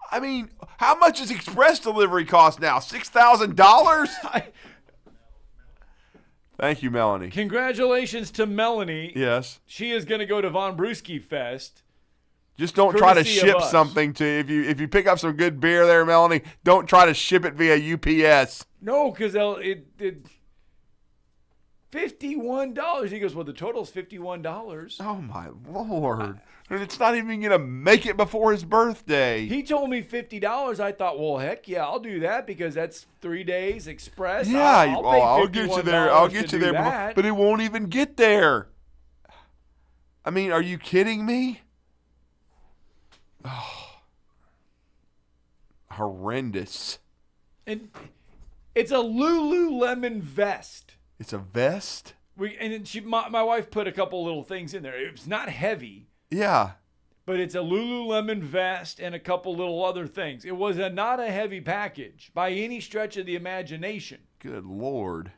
I mean, how much does express delivery cost now? $6,000? Thank you, Melanie. Congratulations to Melanie. Yes. She is going to go to Von Brewski Fest. Just don't try to Courtesy of ship us. something to if you pick up some good beer there, Melanie. Don't try to ship it via UPS. No, because it $51. He goes, well, the total's $51. Oh my Lord! And it's not even gonna make it before his birthday. He told me $50. I thought, well, heck yeah, I'll do that because that's 3 days express. Yeah, I'll get you there. I'll get you there, but it won't even get there. I mean, are you kidding me? Oh, horrendous. And it's a Lululemon vest. It's a vest? My wife put a couple little things in there. It's not heavy. Yeah. But it's a Lululemon vest and a couple little other things. It was not a heavy package by any stretch of the imagination. Good Lord.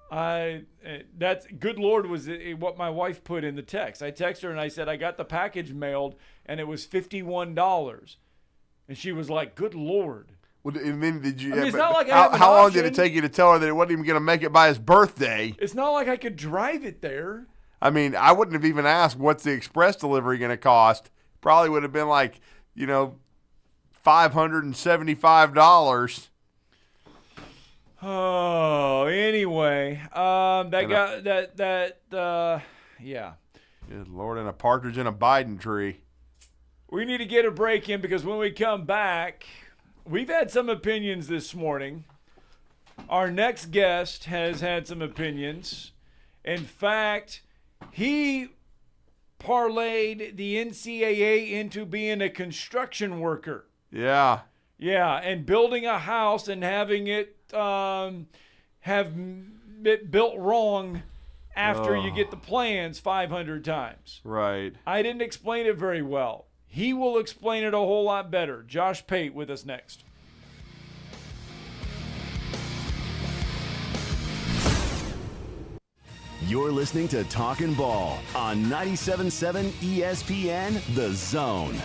That's good Lord was what my wife put in the text. I texted her and I said, I got the package mailed and it was $51. And she was like, good Lord. Well, and then did you? I mean, it's not like I have an how long option. did it take you to tell her that it wasn't even going to make it by his birthday? It's not like I could drive it there. I mean, I wouldn't have even asked what's the express delivery going to cost. Probably would have been like, $575. Oh, anyway, yeah. Good Lord, and a partridge in a Biden tree. We need to get a break in because when we come back, we've had some opinions this morning. Our next guest has had some opinions. In fact, he parlayed the NCAA into being a construction worker. Yeah. Yeah, and building a house and having it have it built wrong after you get the plans 500 times. Right. I didn't explain it very well. He will explain it a whole lot better. Josh Pate with us next. You're listening to Talkin' Ball on 97.7 ESPN The Zone.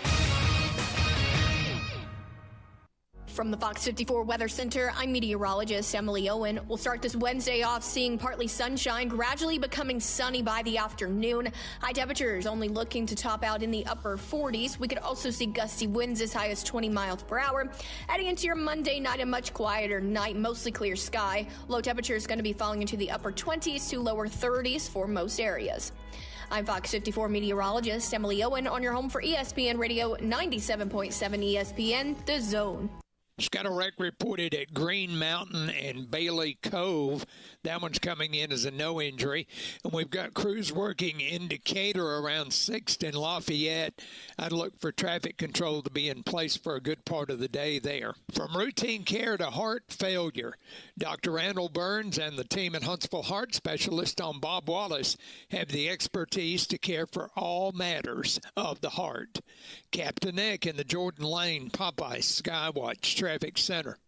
From the Fox 54 Weather Center, I'm meteorologist Emily Owen. We'll start this Wednesday off seeing partly sunshine, gradually becoming sunny by the afternoon. High temperatures only looking to top out in the upper 40s. We could also see gusty winds as high as 20 miles per hour. Heading into your Monday night, a much quieter night, mostly clear sky. Low temperatures going to be falling into the upper 20s to lower 30s for most areas. I'm Fox 54 meteorologist Emily Owen on your home for ESPN Radio 97.7 ESPN The Zone. Got a wreck reported at Green Mountain and Bailey Cove. That one's coming in as a no injury. And we've got crews working in Decatur around 6th and Lafayette. I'd look for traffic control to be in place for a good part of the day there. From routine care to heart failure, Dr. Randall Burns and the team at Huntsville Heart Specialist on Bob Wallace have the expertise to care for all matters of the heart. Captain Nick in the Jordan Lane Popeye Skywatch Traffic Center.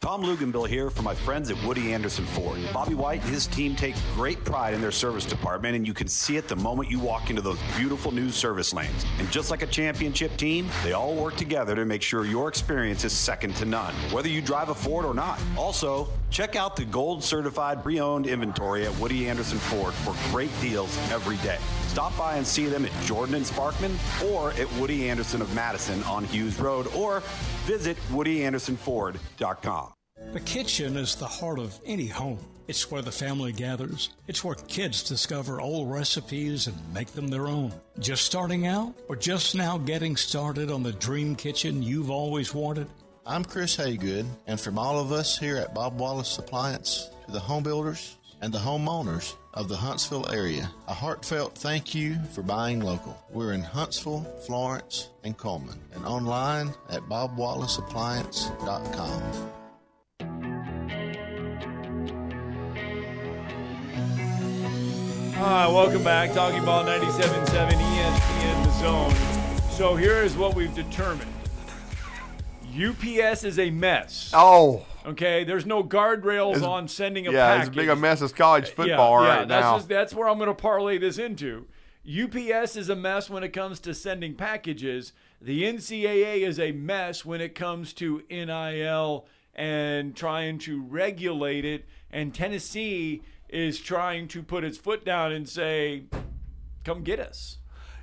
Tom Luganbill here for my friends at Woody Anderson Ford. Bobby White and his team take great pride in their service department, and you can see it the moment you walk into those beautiful new service lanes. And just like a championship team, they all work together to make sure your experience is second to none, whether you drive a Ford or not. Also, check out the gold certified pre-owned inventory at Woody Anderson Ford for great deals every day. Stop by and see them at Jordan and Sparkman or at Woody Anderson of Madison on Hughes Road, or visit WoodyAndersonFord.com. The kitchen is the heart of any home. It's where the family gathers. It's where kids discover old recipes and make them their own. Just starting out or just now getting started on the dream kitchen you've always wanted? I'm Chris Haygood, and from all of us here at Bob Wallace Appliance to the home builders and the homeowners of the Huntsville area, a heartfelt thank you for buying local. We're in Huntsville, Florence, and Coleman, and online at BobWallaceAppliance.com. Hi, welcome back. Talking Ball 97.7 ESPN The Zone. So here is what we've determined. UPS is a mess. Oh. Okay, there's no guardrails on sending a package. Yeah, it's as big a mess as college football now. That's where I'm going to parlay this into. UPS is a mess when it comes to sending packages. The NCAA is a mess when it comes to NIL and trying to regulate it. And Tennessee is trying to put its foot down and say, come get us.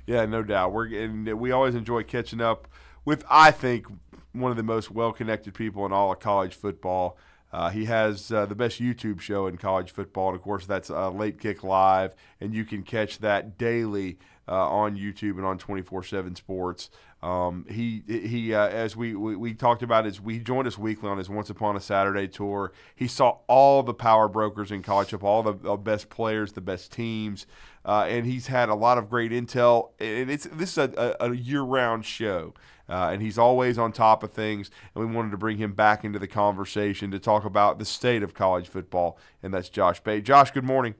Yeah, no doubt. We always enjoy catching up with, I think, one of the most well-connected people in all of college football. He has the best YouTube show in college football, and of course that's Late Kick Live, and you can catch that daily on YouTube and on 24/7 Sports. He as we talked about, he joined us weekly on his Once Upon a Saturday tour. He saw all the power brokers in college football, all the best players, the best teams, and he's had a lot of great intel. And this is a year-round show. And he's always on top of things, and we wanted to bring him back into the conversation to talk about the state of college football, and that's Josh Pate. Josh, good morning.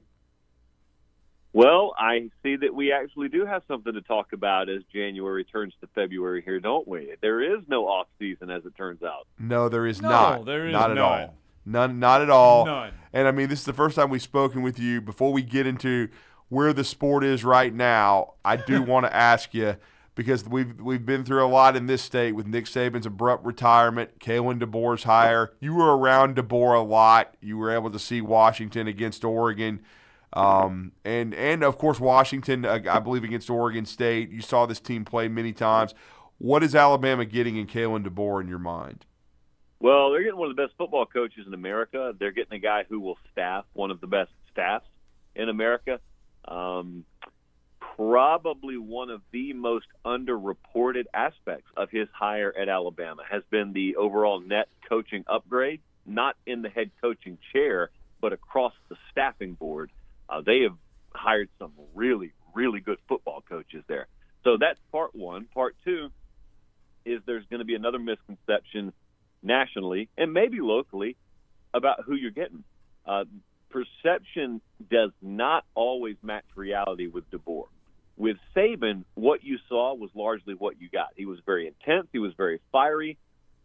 Well, I see that we actually do have something to talk about as January turns to February here, don't we? There is no off season, as it turns out. No, there is not. There is not at all. Not at all. None. And, I mean, this is the first time we've spoken with you. Before we get into where the sport is right now, I do want to ask you, because we've been through a lot in this state with Nick Saban's abrupt retirement, Kalen DeBoer's hire. You were around DeBoer a lot. You were able to see Washington against Oregon, and of course Washington, I believe, against Oregon State. You saw this team play many times. What is Alabama getting in Kalen DeBoer in your mind? Well, they're getting one of the best football coaches in America. They're getting a guy who will staff one of the best staffs in America. Probably one of the most underreported aspects of his hire at Alabama has been the overall net coaching upgrade, not in the head coaching chair, but across the staffing board. They have hired some really, really good football coaches there. So that's part one. Part two is there's going to be another misconception nationally and maybe locally about who you're getting. Perception does not always match reality with DeBoer. With Saban, what you saw was largely what you got. He was very intense. He was very fiery.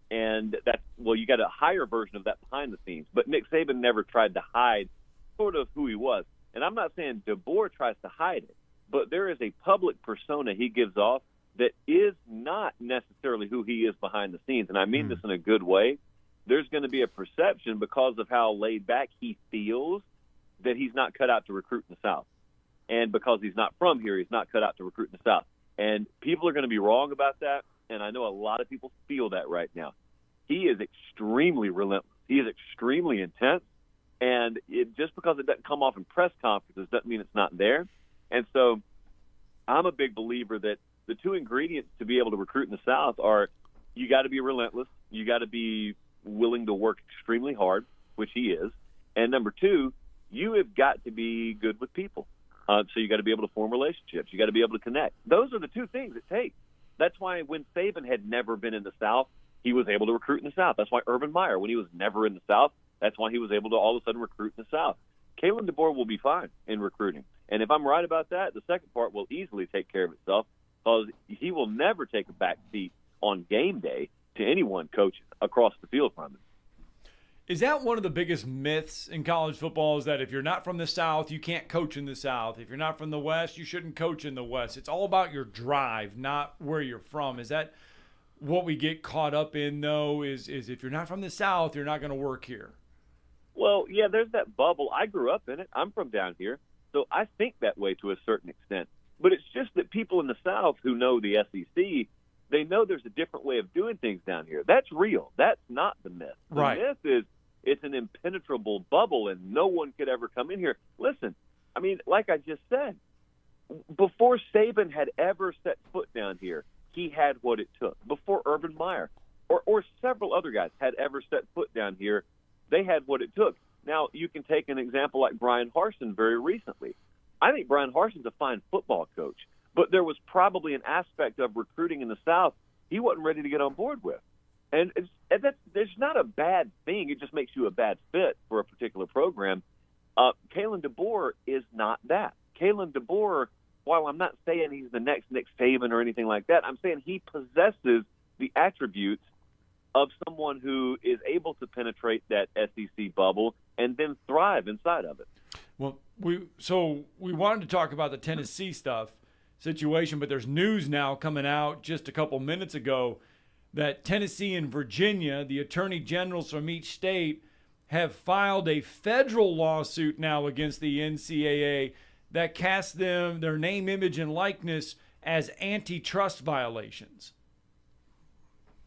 And you got a higher version of that behind the scenes. But Nick Saban never tried to hide sort of who he was. And I'm not saying DeBoer tries to hide it, but there is a public persona he gives off that is not necessarily who he is behind the scenes. And I mean this in a good way. There's going to be a perception because of how laid back he feels that he's not cut out to recruit in the South. And because he's not from here, he's not cut out to recruit in the South. And people are going to be wrong about that, and I know a lot of people feel that right now. He is extremely relentless. He is extremely intense, and just because it doesn't come off in press conferences doesn't mean it's not there. And so I'm a big believer that the two ingredients to be able to recruit in the South are you got to be relentless, you got to be willing to work extremely hard, which he is, and number two, you have got to be good with people. So you got to be able to form relationships. You got to be able to connect. Those are the two things it takes. That's why when Saban had never been in the South, he was able to recruit in the South. That's why Urban Meyer, when he was never in the South, that's why he was able to all of a sudden recruit in the South. Kalen DeBoer will be fine in recruiting. And if I'm right about that, the second part will easily take care of itself because he will never take a back seat on game day to anyone coaching across the field from him. Is that one of the biggest myths in college football, is that if you're not from the South, you can't coach in the South? If you're not from the West, you shouldn't coach in the West. It's all about your drive, not where you're from. Is that what we get caught up in, though, is if you're not from the South, you're not going to work here? Well, yeah, there's that bubble. I grew up in it. I'm from down here, so I think that way to a certain extent. But it's just that people in the South who know the SEC, they know there's a different way of doing things down here. That's real. That's not the myth. The Right. myth is it's an impenetrable bubble and no one could ever come in here. Listen, I mean, like I just said, before Saban had ever set foot down here, he had what it took. Before Urban Meyer or several other guys had ever set foot down here, they had what it took. Now, you can take an example like Brian Harsin very recently. I think Brian Harson's a fine football coach, but there was probably an aspect of recruiting in the South he wasn't ready to get on board with. And there's not a bad thing. It just makes you a bad fit for a particular program. Kalen DeBoer is not that. Kalen DeBoer, while I'm not saying he's the next Nick Saban or anything like that, I'm saying he possesses the attributes of someone who is able to penetrate that SEC bubble and then thrive inside of it. Well, we wanted to talk about the Tennessee situation, but there's news now coming out just a couple minutes ago that Tennessee and Virginia, the attorney generals from each state, have filed a federal lawsuit now against the NCAA that casts their name, image, and likeness as antitrust violations.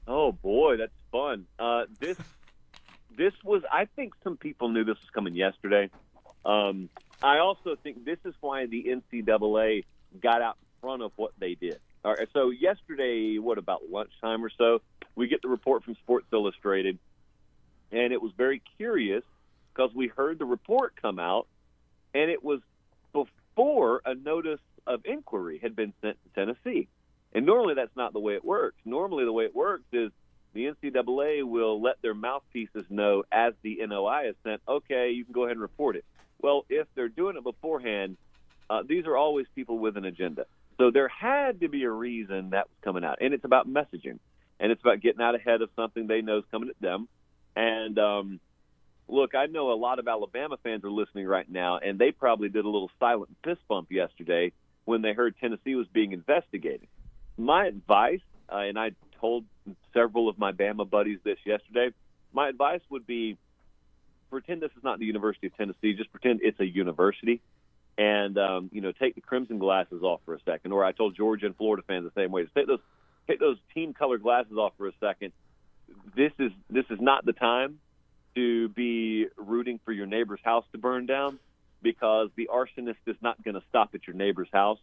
Oh boy, that's fun. This was, I think some people knew this was coming yesterday. I also think this is why the NCAA got out in front of what they did. All right, so yesterday, about lunchtime or so, we get the report from Sports Illustrated, and it was very curious because we heard the report come out, and it was before a notice of inquiry had been sent to Tennessee. And normally that's not the way it works. Normally the way it works is the NCAA will let their mouthpieces know as the NOI is sent, okay, you can go ahead and report it. Well, if they're doing it beforehand, these are always people with an agenda. So there had to be a reason that was coming out. And it's about messaging. And it's about getting out ahead of something they know is coming at them. And, look, I know a lot of Alabama fans are listening right now, and they probably did a little silent fist bump yesterday when they heard Tennessee was being investigated. My advice, and I told several of my Bama buddies this yesterday, my advice would be pretend this is not the University of Tennessee. Just pretend it's a university. And, take the crimson glasses off for a second. Or I told Georgia and Florida fans the same way. Just take those team-colored glasses off for a second. This is not the time to be rooting for your neighbor's house to burn down, because the arsonist is not going to stop at your neighbor's house.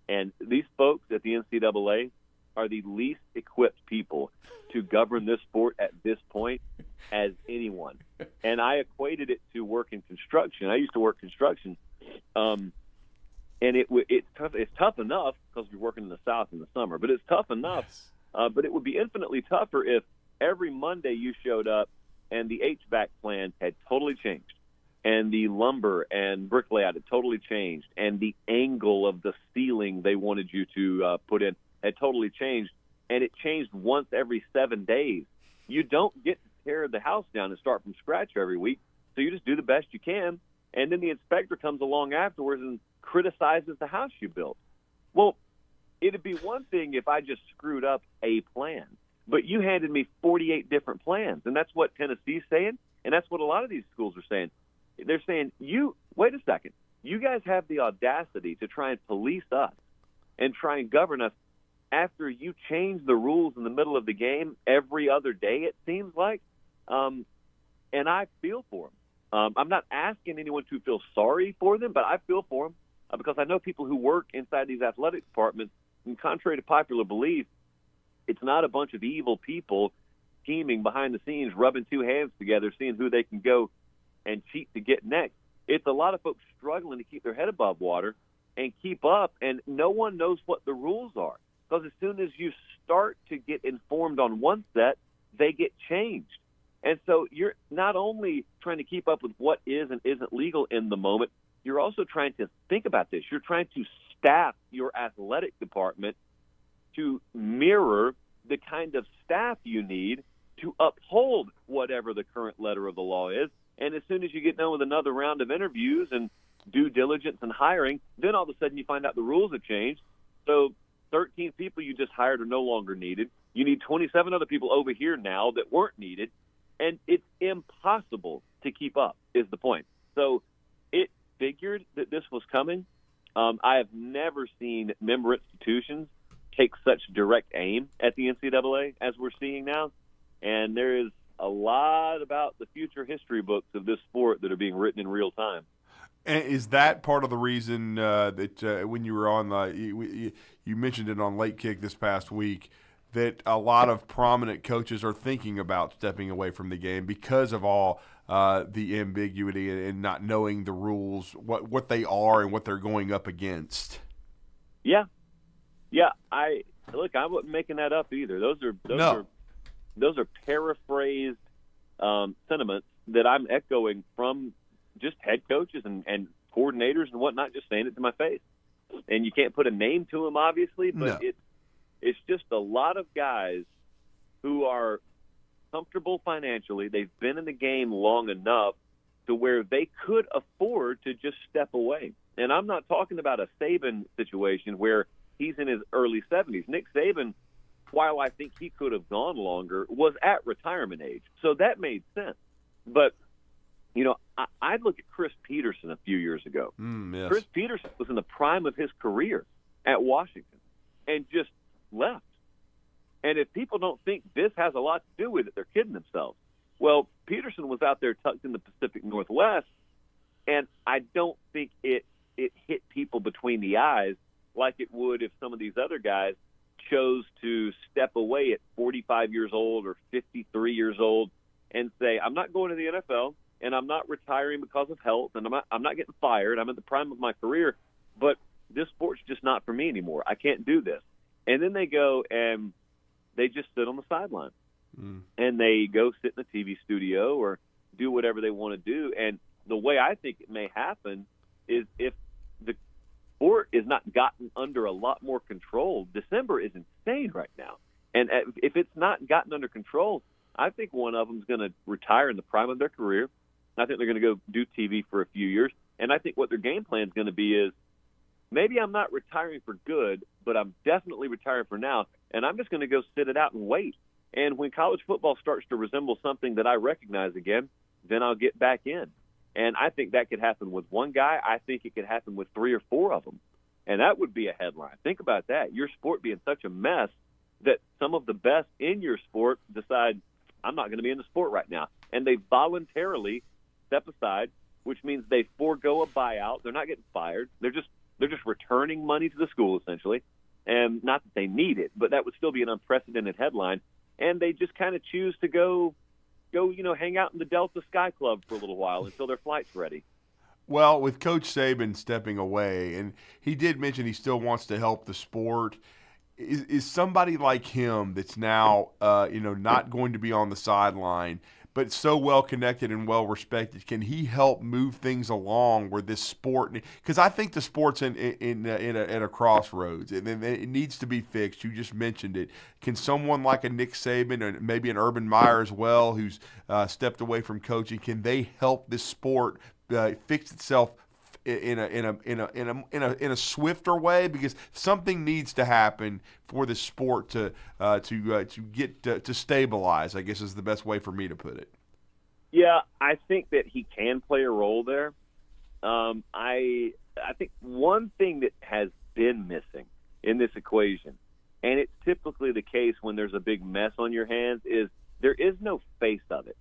And these folks at the NCAA are the least equipped people to govern this sport at this point as anyone. And I equated it to work in construction. I used to work construction. And it's tough enough because we're working in the South in the summer, but it's tough enough. But it would be infinitely tougher if every Monday you showed up and the HVAC plan had totally changed, and the lumber and brick layout had totally changed, and the angle of the ceiling they wanted you to put in had totally changed, and it changed once every 7 days. You don't get to tear the house down and start from scratch every week, so you just do the best you can, and then the inspector comes along afterwards and criticizes the house you built. Well, it'd be one thing if I just screwed up a plan, but you handed me 48 different plans, and that's what Tennessee's saying, and that's what a lot of these schools are saying. They're saying, wait a second, you guys have the audacity to try and police us and try and govern us after you change the rules in the middle of the game every other day, it seems like. And I feel for them. I'm not asking anyone to feel sorry for them, but I feel for them because I know people who work inside these athletic departments, and contrary to popular belief, it's not a bunch of evil people scheming behind the scenes, rubbing two hands together, seeing who they can go and cheat to get next. It's a lot of folks struggling to keep their head above water and keep up, and no one knows what the rules are. Because as soon as you start to get informed on one set, they get changed. And so you're not only trying to keep up with what is and isn't legal in the moment, you're also trying to think about this. You're trying to staff your athletic department to mirror the kind of staff you need to uphold whatever the current letter of the law is. And as soon as you get done with another round of interviews and due diligence and hiring, then all of a sudden you find out the rules have changed. So 13 people you just hired are no longer needed. You need 27 other people over here now that weren't needed. And it's impossible to keep up, is the point. So it figured that this was coming. I have never seen member institutions take such direct aim at the NCAA as we're seeing now. And there is a lot about the future history books of this sport that are being written in real time. And is that part of the reason that when you were on you mentioned it on Late Kick this past week, that a lot of prominent coaches are thinking about stepping away from the game because of all the ambiguity and not knowing the rules, what they are and what they're going up against? Yeah. I wasn't making that up either. Those are paraphrased sentiments that I'm echoing from just head coaches and coordinators and whatnot, just saying it to my face. And you can't put a name to them, obviously, but it's just a lot of guys who are comfortable financially. They've been in the game long enough to where they could afford to just step away. And I'm not talking about a Saban situation where he's in his early 70s. Nick Saban, while I think he could have gone longer, was at retirement age. So that made sense. But, I'd look at Chris Peterson a few years ago. Yes. Chris Peterson was in the prime of his career at Washington and just left. And if people don't think this has a lot to do with it, they're kidding themselves. Well, Peterson was out there tucked in the Pacific Northwest, and I don't think it hit people between the eyes like it would if some of these other guys chose to step away at 45 years old or 53 years old and say, I'm not going to the NFL, and I'm not retiring because of health, and I'm not getting fired. I'm at the prime of my career, but this sport's just not for me anymore. I can't do this. And then they go and they just sit on the sideline. And they go sit in a TV studio or do whatever they want to do. And the way I think it may happen is if the sport is not gotten under a lot more control. December is insane right now. And if it's not gotten under control, I think one of them is going to retire in the prime of their career. I think they're going to go do TV for a few years. And I think what their game plan is going to be is, maybe I'm not retiring for good, but I'm definitely retiring for now, and I'm just going to go sit it out and wait. And when college football starts to resemble something that I recognize again, then I'll get back in. And I think that could happen with one guy. I think it could happen with 3 or 4 of them. And that would be a headline. Think about that. Your sport being such a mess that some of the best in your sport decide, I'm not going to be in the sport right now. And they voluntarily step aside, which means they forego a buyout. They're not getting fired. They're just returning money to the school, essentially. And not that they need it, but that would still be an unprecedented headline. And they just kind of choose to go, hang out in the Delta Sky Club for a little while until their flight's ready. Well, with Coach Saban stepping away, and he did mention he still wants to help the sport, is somebody like him that's now, not going to be on the sideline, but so well connected and well respected, can he help move things along where this sport? Because I think the sport's at a crossroads, and then it needs to be fixed. You just mentioned it. Can someone like a Nick Saban and maybe an Urban Meyer as well, who's stepped away from coaching, can they help this sport fix itself in a swifter way? Because something needs to happen for the sport to get to stabilize, I guess is the best way for me to put it. Yeah, I think that he can play a role there. I think one thing that has been missing in this equation, and it's typically the case when there's a big mess on your hands, is there is no face of it.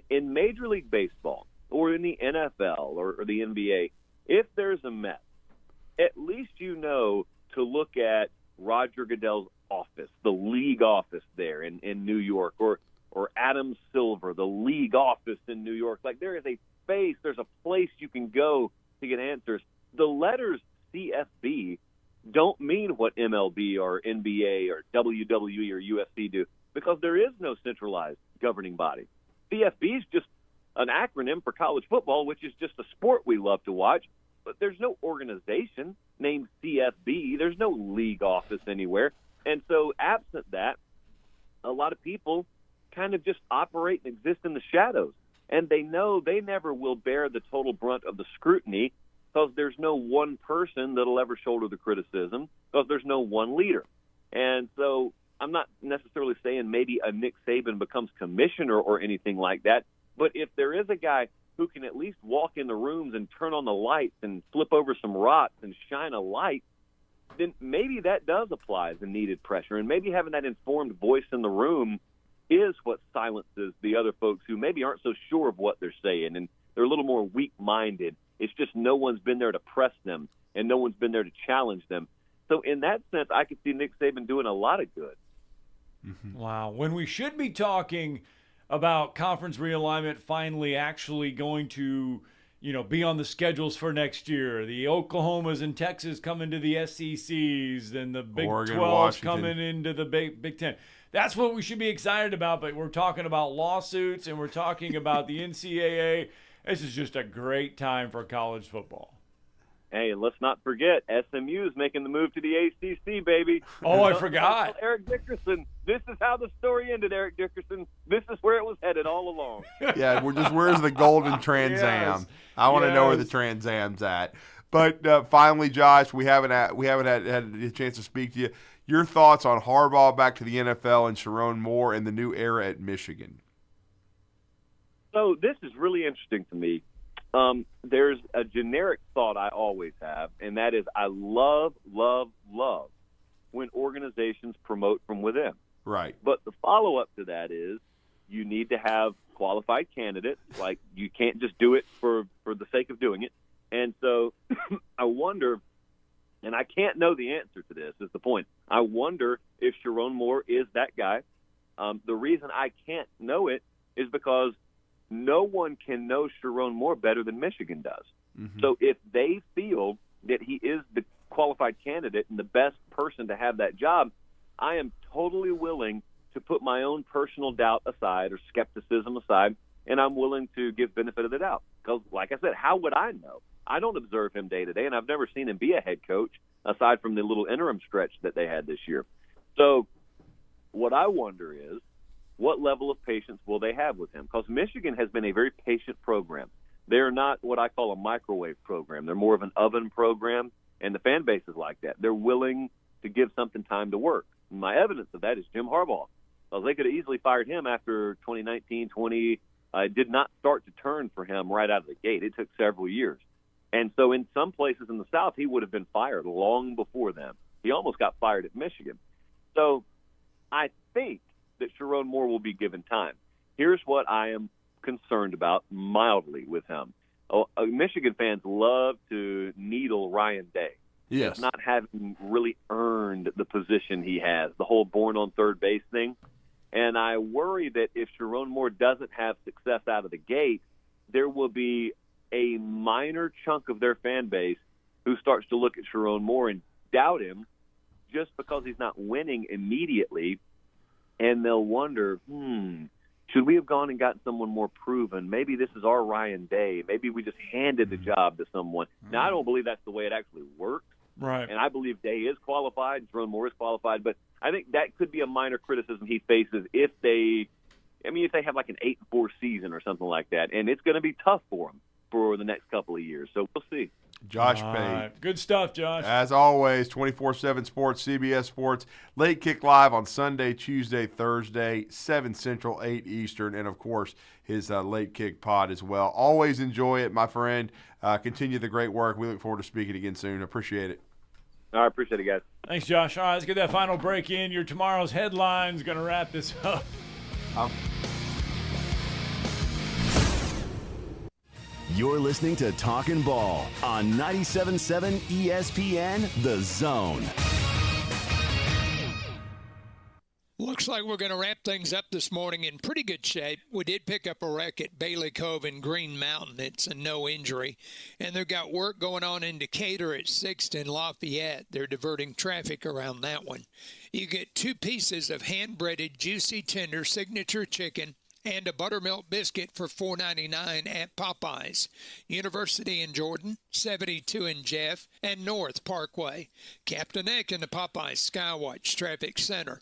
In Major League Baseball, or in the NFL or the NBA, if there's a mess, at least you know to look at Roger Goodell's office, the league office there in New York, or Adam Silver, the league office in New York. Like, there is a space, there's a place you can go to get answers. The letters CFB don't mean what MLB or NBA or WWE or UFC do, because there is no centralized governing body. CFB is just an acronym for college football, which is just a sport we love to watch, but there's no organization named CFB. There's no league office anywhere. And so absent that, a lot of people kind of just operate and exist in the shadows. And they know they never will bear the total brunt of the scrutiny because there's no one person that'll ever shoulder the criticism because there's no one leader. And so I'm not necessarily saying maybe a Nick Saban becomes commissioner or anything like that, but if there is a guy who can at least walk in the rooms and turn on the lights and flip over some rocks and shine a light, then maybe that does apply the needed pressure. And maybe having that informed voice in the room is what silences the other folks who maybe aren't so sure of what they're saying and they're a little more weak-minded. It's just no one's been there to press them and no one's been there to challenge them. So in that sense, I could see Nick Saban doing a lot of good. Wow. When we should be talking about conference realignment finally actually going to, be on the schedules for next year. The Oklahomas and Texas coming to the SECs, and the Big Oregon, 12's Washington. coming into the Big 10. That's what we should be excited about, but we're talking about lawsuits and we're talking about the NCAA. This is just a great time for college football. Hey, and let's not forget, SMU's making the move to the ACC, baby. Oh, I forgot. Eric Dickerson. This is how the story ended, Eric Dickerson. This is where it was headed all along. Yeah, where's the golden Trans Am? Yes. I want to know where the Yes. Trans Am's at. But finally, Josh, we haven't had a chance to speak to you. Your thoughts on Harbaugh back to the NFL and Sharon Moore and the new era at Michigan? So this is really interesting to me. There's a generic thought I always have, and that is I love when organizations promote from within. Right. But the follow-up to that is you need to have qualified candidates. Like, you can't just do it for the sake of doing it. And so I wonder, and I can't know the answer to this, is the point. I wonder if Sharon Moore is that guy. The reason I can't know it is because no one can know Sharon Moore better than Michigan does. Mm-hmm. So if they feel that he is the qualified candidate and the best person to have that job, I am totally willing to put my own personal doubt aside or skepticism aside, and I'm willing to give benefit of the doubt. Because, like I said, how would I know? I don't observe him day to day, and I've never seen him be a head coach aside from the little interim stretch that they had this year. So what I wonder is, what level of patience will they have with him? Because Michigan has been a very patient program. They're not what I call a microwave program. They're more of an oven program, and the fan base is like that. They're willing to give something time to work. My evidence of that is Jim Harbaugh. Because they could have easily fired him after 2019-20. It did not start to turn for him right out of the gate. It took several years. And so in some places in the South, he would have been fired long before them. He almost got fired at Michigan. So I think that Sharon Moore will be given time. Here's what I am concerned about mildly with him. Michigan fans love to needle Ryan Day. Yes. Not having really earned the position he has, the whole born on third base thing. And I worry that if Sharon Moore doesn't have success out of the gate, there will be a minor chunk of their fan base who starts to look at Sharon Moore and doubt him just because he's not winning immediately. And they'll wonder, should we have gone and gotten someone more proven? Maybe this is our Ryan Day. Maybe we just handed the job to someone. Now, I don't believe that's the way it actually works. Right. And I believe Day is qualified, Sharon Moore is qualified, but I think that could be a minor criticism he faces if they have like an 8-4 season or something like that. And it's going to be tough for them for the next couple of years. So we'll see. Josh Pate. Good stuff, Josh. As always, 24/7 Sports, CBS Sports. Late Kick Live on Sunday, Tuesday, Thursday, 7 Central, 8 Eastern, and, of course, his Late Kick pod as well. Always enjoy it, my friend. Continue the great work. We look forward to speaking again soon. Appreciate it. All right, appreciate it, guys. Thanks, Josh. All right, let's get that final break in. Your tomorrow's headlines going to wrap this up. You're listening to Talkin' Ball on 97.7 ESPN The Zone. Looks like we're going to wrap things up this morning in pretty good shape. We did pick up a wreck at Bailey Cove in Green Mountain. It's a no injury. And they've got work going on in Decatur at 6th and Lafayette. They're diverting traffic around that one. You get 2 pieces of hand-breaded, juicy, tender signature chicken and a buttermilk biscuit for $4.99 at Popeyes. University in Jordan, 72 in Jeff, and North Parkway. Captain Eck in the Popeyes Skywatch Traffic Center.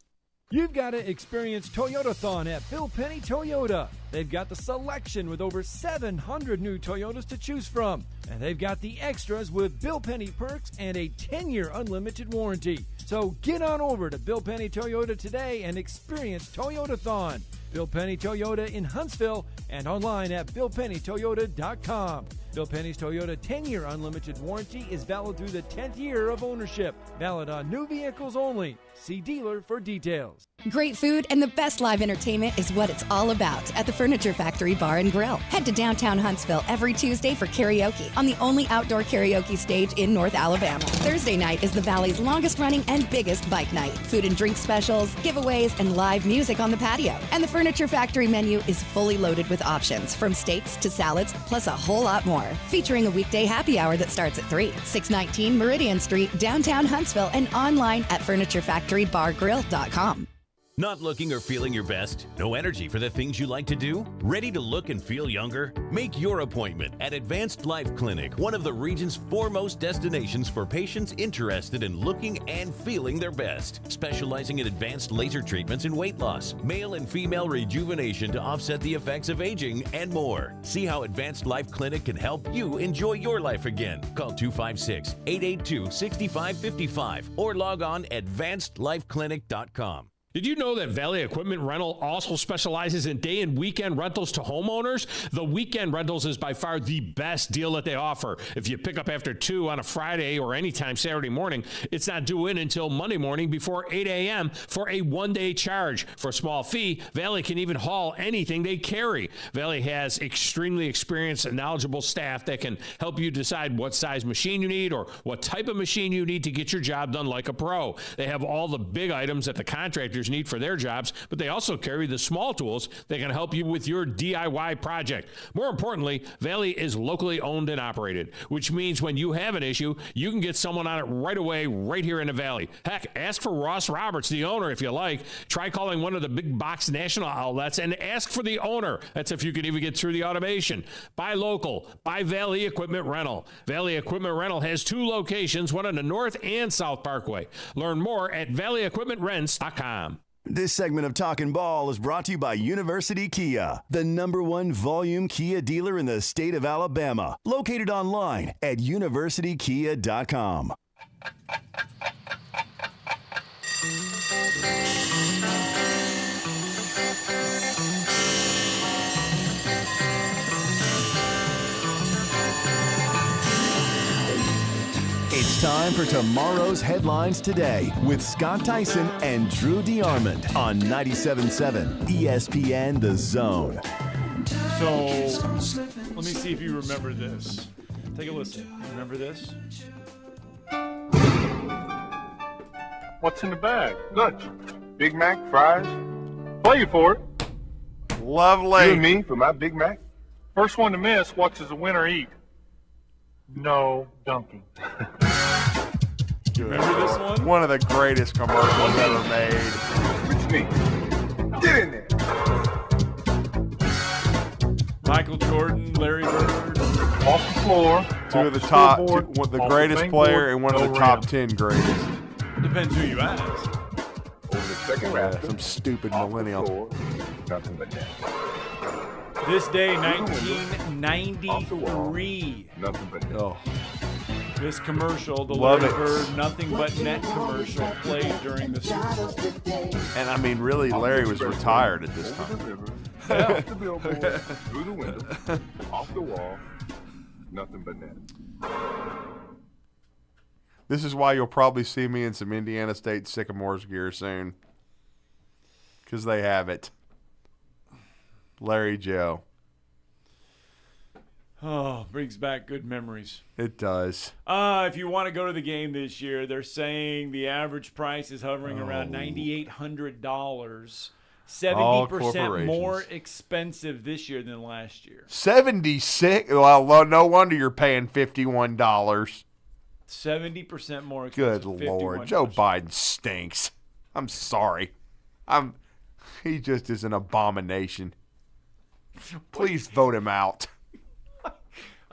You've got to experience Toyotathon at Bill Penny Toyota. They've got the selection with over 700 new Toyotas to choose from. And they've got the extras with Bill Penny perks and a 10-year unlimited warranty. So get on over to Bill Penny Toyota today and experience Toyotathon. Bill Penny Toyota in Huntsville and online at BillPennyToyota.com. Bill Penny's Toyota 10-year unlimited warranty is valid through the 10th year of ownership. Valid on new vehicles only. See dealer for details. Great food and the best live entertainment is what it's all about at the Furniture Factory Bar and Grill. Head to downtown Huntsville every Tuesday for karaoke on the only outdoor karaoke stage in North Alabama. Thursday night is the Valley's longest running and biggest bike night. Food and drink specials, giveaways, and live music on the patio. And the Furniture Factory menu is fully loaded with options from steaks to salads, plus a whole lot more. Featuring a weekday happy hour that starts at 3. 619 Meridian Street, downtown Huntsville, and online at FurnitureFactoryBarGrill.com. Not looking or feeling your best? No energy for the things you like to do? Ready to look and feel younger? Make your appointment at Advanced Life Clinic, one of the region's foremost destinations for patients interested in looking and feeling their best. Specializing in advanced laser treatments and weight loss, male and female rejuvenation to offset the effects of aging, and more. See how Advanced Life Clinic can help you enjoy your life again. Call 256-882-6555 or log on advancedlifeclinic.com. Did you know that Valley Equipment Rental also specializes in day and weekend rentals to homeowners? The weekend rentals is by far the best deal that they offer. If you pick up after 2 on a Friday or anytime Saturday morning, it's not due in until Monday morning before 8 a.m. for a one-day charge. For a small fee, Valley can even haul anything they carry. Valley has extremely experienced and knowledgeable staff that can help you decide what size machine you need or what type of machine you need to get your job done like a pro. They have all the big items that the contractors need for their jobs, but they also carry the small tools that can help you with your DIY project. More importantly, Valley is locally owned and operated, which means when you have an issue, you can get someone on it right away, right here in the Valley. Heck, ask for Ross Roberts, the owner, if you like. Try calling one of the big box national outlets and ask for the owner. That's if you can even get through the automation. Buy local. Buy Valley Equipment Rental. Valley Equipment Rental has 2 locations, one on the North and South Parkway. Learn more at valleyequipmentrents.com. This segment of Talkin' Ball is brought to you by University Kia, the #1 volume Kia dealer in the state of Alabama. Located online at universitykia.com. It's time for tomorrow's headlines today with Scott Tyson and Drew DeArmond on 97.7 ESPN The Zone. So, let me see if you remember this. Take a listen. Remember this? What's in the bag? Lunch. Big Mac, fries. Play for it. Lovely. You and me for my Big Mac. First one to miss, what does the winner eat? No dunking. Remember this one? One of the greatest commercials ever made. It's me. Get in there. Michael Jordan, Larry Bird. Off the floor. The greatest player and one of the top 10 greatest. Depends who you ask. Over the second round. Some stupid millennial. Nothing but that. This day, 1993. Nothing but that. Oh. This commercial, the Love Larry it. Bird Nothing But Net commercial, played during the Super Bowl. And I mean, really, Larry was retired at this time. Off the billboard, through the window, off the wall, nothing but net. This is why you'll probably see me in some Indiana State Sycamores gear soon. Because they have it. Larry Joe. Oh, brings back good memories. It does. If you want to go to the game this year, they're saying the average price is hovering around $9,800. 70% more expensive this year than last year. 76? Well, no wonder you're paying $51. 70% more Good expensive. Lord. Joe Biden stinks. I'm sorry. He just is an abomination. Please vote him out.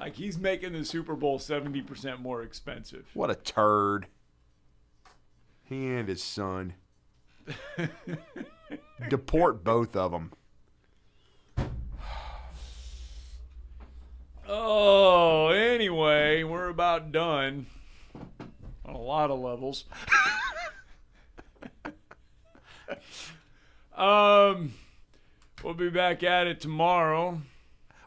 Like, he's making the Super Bowl 70% more expensive. What a turd. He and his son. Deport both of them. Oh, anyway, we're about done on a lot of levels. We'll be back at it tomorrow.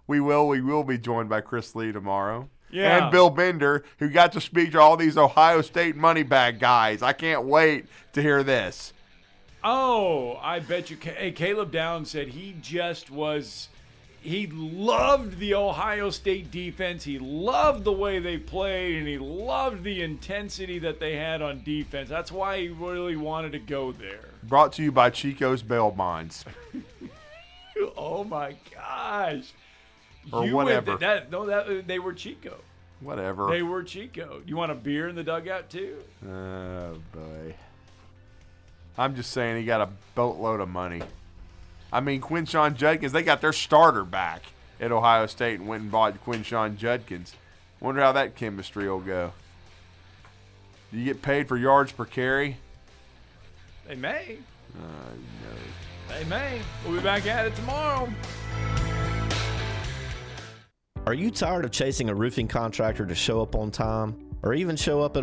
We will be joined by Chris Lee tomorrow. Yeah. And Bill Bender, who got to speak to all these Ohio State money bag guys. I can't wait to hear this. Oh, I bet you. Hey, Caleb Downs said he loved the Ohio State defense. He loved the way they played, and he loved the intensity that they had on defense. That's why he really wanted to go there. Brought to you by Chico's Bail Bonds. Oh, my gosh. Or whatever. They were Chico. Whatever. They were Chico. You want a beer in the dugout, too? Oh, boy. I'm just saying he got a boatload of money. I mean, Quinshon Judkins, they got their starter back at Ohio State and went and bought Quinshon Judkins. Wonder how that chemistry will go. Do you get paid for yards per carry? They may. No. They may. We'll be back at it tomorrow. Are you tired of chasing a roofing contractor to show up on time or even show up at